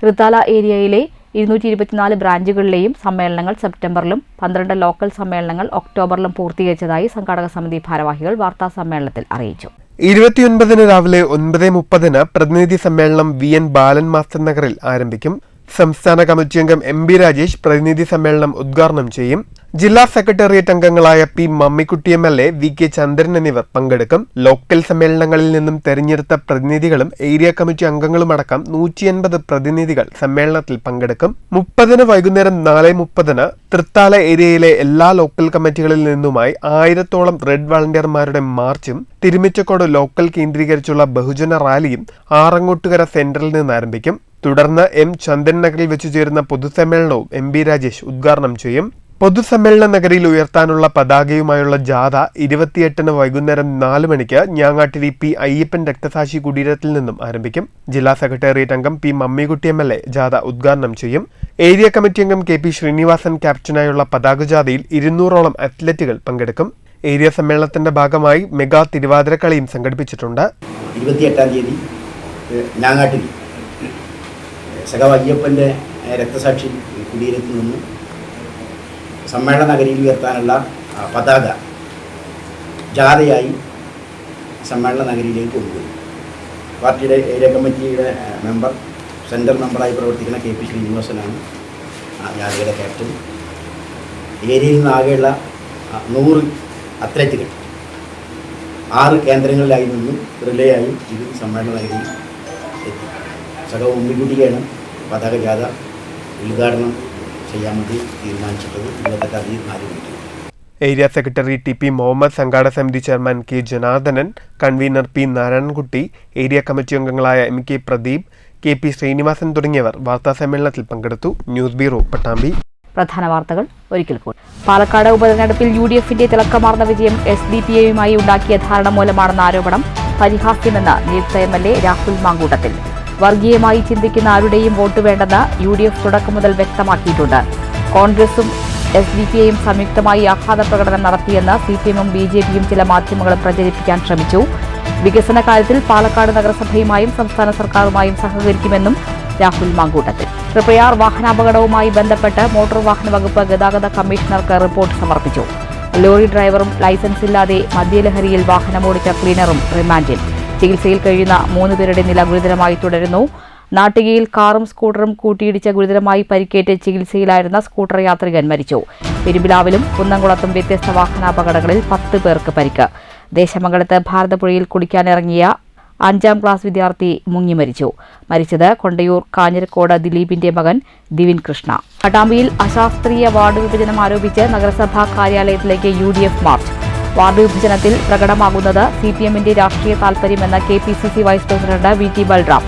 തൃത്താല ഏരിയയിലെ 224 ബ്രാഞ്ചുകളിലെയും സമ്മേളനങ്ങൾ സെപ്റ്റംബറിലും 12 ലോക്കൽ സമ്മേളനങ്ങൾ ഒക്ടോബറിലും പൂർത്തീകരിച്ചതായി സംഘാടക സമിതി ഭാരവാഹികൾ വാർത്താ സമ്മേളനത്തിൽ അറിയിച്ചു. 29 രാവിലെ 9:30 പ്രതിനിധി സമ്മേളനം VN ബാലൻ മാസ്റ്റർ നഗറിൽ ആരംഭിക്കും. സംസ്ഥാന കമ്മിറ്റി അംഗം MB രാജേഷ് പ്രതിനിധി സമ്മേളനം ഉദ്ഘാടനം ചെയ്യും. ജില്ലാ സെക്രട്ടേറിയറ്റ് അംഗങ്ങളായ P മമ്മിക്കുട്ടി MLA, VK ചന്ദ്രൻ എന്നിവർ പങ്കെടുക്കും. ലോക്കൽ സമ്മേളനങ്ങളിൽ നിന്നും തെരഞ്ഞെടുത്ത പ്രതിനിധികളും ഏരിയ കമ്മിറ്റി അംഗങ്ങളുമടക്കം 180 പ്രതിനിധികൾ സമ്മേളനത്തിൽ പങ്കെടുക്കും. 30 വൈകുന്നേരം 4:30 തൃത്താല ഏരിയയിലെ എല്ലാ ലോക്കൽ കമ്മിറ്റികളിൽ നിന്നുമായി 1000ഓളം റെഡ് വളണ്ടിയർമാരുടെ മാർച്ചും തിരുമിച്ചക്കോട് ലോക്കൽ കേന്ദ്രീകരിച്ചുള്ള ബഹുജന റാലിയും ആറങ്ങോട്ടുകര സെന്ററിൽ നിന്ന് ആരംഭിക്കും. തുടർന്ന് M ചന്ദ്രൻ നഗറിൽ വെച്ചു ചേരുന്ന പൊതുസമ്മേളനവും MB രാജേഷ് ഉദ്ഘാടനം ചെയ്യും. പൊതുസമ്മേളന നഗരിയിൽ ഉയർത്താനുള്ള പതാകയുമായുള്ള ജാഥ 28 വൈകുന്നേരം 4 മണിക്ക് ഞാങ്ങാട്ടിരി P അയ്യപ്പൻ രക്തസാക്ഷി കുടീരത്തിൽ നിന്നും ആരംഭിക്കും. ജില്ലാ സെക്രട്ടേറിയറ്റ് അംഗം P മമ്മിക്കുട്ടി MLA ജാഥ ഉദ്ഘാടനം ചെയ്യും. ഏരിയ കമ്മിറ്റി അംഗം KP ശ്രീനിവാസൻ ക്യാപ്റ്റനായുള്ള പതാക ജാഥയിൽ 200ഓളം അത്ലറ്റുകൾ പങ്കെടുക്കും. ഏരിയ സമ്മേളനത്തിന്റെ ഭാഗമായി മെഗാ തിരുവാതിരക്കളിയും സംഘടിപ്പിച്ചിട്ടുണ്ട്. 28-ാം തീയതി ഞാങ്ങാട്ടിരി സഖാവ് അയ്യപ്പൻ്റെ രക്തസാക്ഷി കുടീരത്തിൽ നിന്ന് സമ്മേളന നഗരിയിൽ ഉയർത്താനുള്ള പതാക ജാഥയായി സമ്മേളന നഗരിയിലേക്ക് കൊണ്ടുപോയി. പാർട്ടിയുടെ ഏരിയ കമ്മിറ്റിയുടെ മെമ്പർ, സെൻട്രൽ മെമ്പറായി പ്രവർത്തിക്കുന്ന KP ശ്രീനിവാസനാണ് ജാഥയുടെ ക്യാപ്റ്റൻ. ഏരിയയിൽ നിന്നാകെയുള്ള 100 അത്ലറ്റുകൾ 6 കേന്ദ്രങ്ങളിലായി നിന്നും റിലേ ആയി ഇത് സമ്മേളന നഗരിയിൽ എത്തി. സഖാവ് ഉമ്മിക്കുട്ടിയാണ് പതാക ജാഥ ഉദ്ഘാടനം ചെയ്യാൻ വേണ്ടി തീരുമാനിച്ചിട്ടത്. 28-ാം തീയതി 4 മണിക്ക്. ഏരിയ സെക്രട്ടറി TP മുഹമ്മദ്, സംഘാടക സമിതി chairman K Janardhanan, convener P Narayanankutty, area committee അംഗങ്ങളായ MK പ്രദീപ്, KP ശ്രീനിവാസൻ തുടങ്ങിയവർ വാർത്താസമ്മേളനത്തിൽ പങ്കെടുത്തു. News bureau, Pattambi. പ്രധാന വാർത്തകൾ ഒരിക്കൽ കൂടി. പാലക്കാട് ഉപതെരഞ്ഞെടുപ്പിൽ UDFന്റെ തിളക്കമാർന്ന വിജയം SDPAയുമായി ഉണ്ടാക്കിയ ധാരണ മൂലമാണെന്ന ആരോപണം പരിഹാസ്യമെന്ന് നിയുക്ത MLA രാഹുൽ മാങ്കൂട്ടത്തിൽ. വർഗീയമായി ചിന്തിക്കുന്ന ആരുടെയും വോട്ട് വേണ്ടെന്ന് UDF തുടക്കം മുതൽ വ്യക്തമാക്കിയിട്ടുണ്ട്. കോൺഗ്രസും SDPAയും സംയുക്തമായി ആഹ്ലാദ പ്രകടനം നടത്തിയെന്ന് CPMും BJPയും ചില മാധ്യമങ്ങളും പ്രചരിപ്പിക്കാൻ ശ്രമിച്ചു. വികസന കാര്യത്തിൽ പാലക്കാട് നഗരസഭയുമായും സംസ്ഥാന സർക്കാരുമായും സഹകരിക്കുമെന്നും രാഹുൽ മാങ്കൂട്ടത്തിൽ. തൃപ്രയാർ വാഹനാപകടവുമായി ബന്ധപ്പെട്ട് മോട്ടോർ വാഹന വകുപ്പ് ഗതാഗത കമ്മീഷണർക്ക് റിപ്പോർട്ട് സമർപ്പിച്ചു. ലോറി ഡ്രൈവറും ലൈസൻസില്ലാതെ മദ്യലഹരിയിൽ വാഹനമോടിച്ച ക്ലീനറും റിമാൻഡിൽ. ചികിത്സയിൽ കഴിയുന്ന 3 പേരുടെ നില ഗുരുതരമായി തുടരുന്നു. നാട്ടികയിൽ കാറും സ്കൂട്ടറും കൂട്ടിയിടിച്ച് ഗുരുതരമായി പരിക്കേറ്റ് ചികിത്സയിലായിരുന്ന സ്കൂട്ടർ യാത്രികൻ മരിച്ചു. പെരുമ്പിലാവിലും കുന്നംകുളത്തും വ്യത്യസ്ത വാഹനാപകടങ്ങളിൽ 10 പേർക്ക് പരിക്ക്. ദേശമംഗലത്ത് ഭാരതപ്പുഴയിൽ കുളിക്കാനിറങ്ങിയ 5ാം ക്ലാസ് വിദ്യാർത്ഥി മുങ്ങി മരിച്ചു. മരിച്ചത് കൊണ്ടയൂർ കാഞ്ഞിരക്കോട് ദിലീപിന്റെ മകൻ ദിവിൻ കൃഷ്ണ. പട്ടാമ്പിയിൽ അശാസ്ത്രീയ വാർഡ് വിഭജനം ആരോപിച്ച് നഗരസഭാ കാര്യാലയത്തിലേക്ക് UDF മാർച്ച്. വാർഡ് വിഭജനത്തിൽ പ്രകടമാകുന്നത് CPMന്റെ രാഷ്ട്രീയ താൽപര്യമെന്ന് KPCC vice president VT Balram.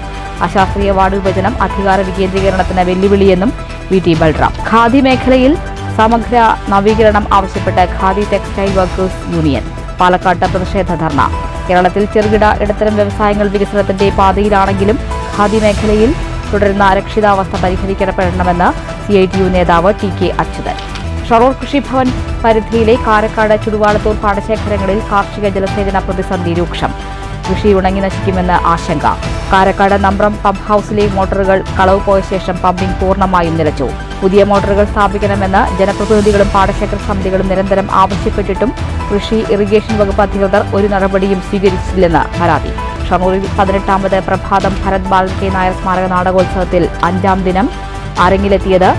അശാസ്ത്രീയ വാർഡ് വിഭജനം അധികാര വികേന്ദ്രീകരണത്തിന് വെല്ലുവിളിയെന്നും VT ബൽറാം. ഖാദി മേഖലയിൽ സമഗ്ര നവീകരണം ആവശ്യപ്പെട്ട് ഖാദി ടെക്സ്റ്റൈൽ വർക്കേഴ്സ് യൂണിയൻ പാലക്കാട്ട് പ്രതിഷേധ ധർണ. കേരളത്തിൽ ചെറുകിട ഇടത്തരം വ്യവസായങ്ങൾ വികസനത്തിന്റെ പാതയിലാണെങ്കിലും ഖാദി മേഖലയിൽ തുടരുന്ന അരക്ഷിതാവസ്ഥ പരിഹരിക്കപ്പെടണമെന്ന് CITU നേതാവ് TK അച്യുതൻ. ഷൊർണൂർ കൃഷിഭവൻ പരിധിയിലെ കാരക്കാട് ചുടുവാളത്തൂർ പാടശേഖരങ്ങളിൽ കാർഷിക ജലസേചന പ്രതിസന്ധി രൂക്ഷം. കൃഷി ഉണങ്ങി നശിക്കുമെന്ന് ആശങ്ക. കാരക്കാട് നമ്പ്രം പമ്പ് ഹൌസിലെ മോട്ടോറുകൾ കളവ് പോയ ശേഷം പമ്പിംഗ് പൂർണ്ണമായും നിലച്ചു. പുതിയ മോട്ടോറുകൾ സ്ഥാപിക്കണമെന്ന് ജനപ്രതിനിധികളും പാടശേഖര സമിതികളും നിരന്തരം ആവശ്യപ്പെട്ടിട്ടും കൃഷി ഇറിഗേഷൻ വകുപ്പ് അധികൃതർ ഒരു നടപടിയും സ്വീകരിച്ചില്ലെന്ന് പരാതി. ഷൊർണൂരിൽ 18ാമത് പ്രഭാതം ഭരത് ബാലൻ K നായർ സ്മാരക നാടകോത്സവത്തിൽ 5ാം ദിനം അരങ്ങിലെത്തിയത്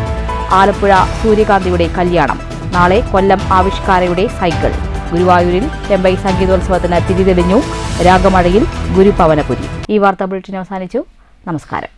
ആലപ്പുഴ സൂര്യകാന്തിയുടെ കല്യാണം. നാളെ കൊല്ലം ആവിഷ്കാരയുടെ സൈക്കിൾ. ഗുരുവായൂരിൽ ചെമ്പൈ സംഗീതോത്സവത്തിന് തിരിതെളിഞ്ഞു. രാഗമഴയിൽ ഗുരുപവനപുരി. ഈ വാർത്താ ബുള്ളറ്റിൻ അവസാനിച്ചു. നമസ്കാരം.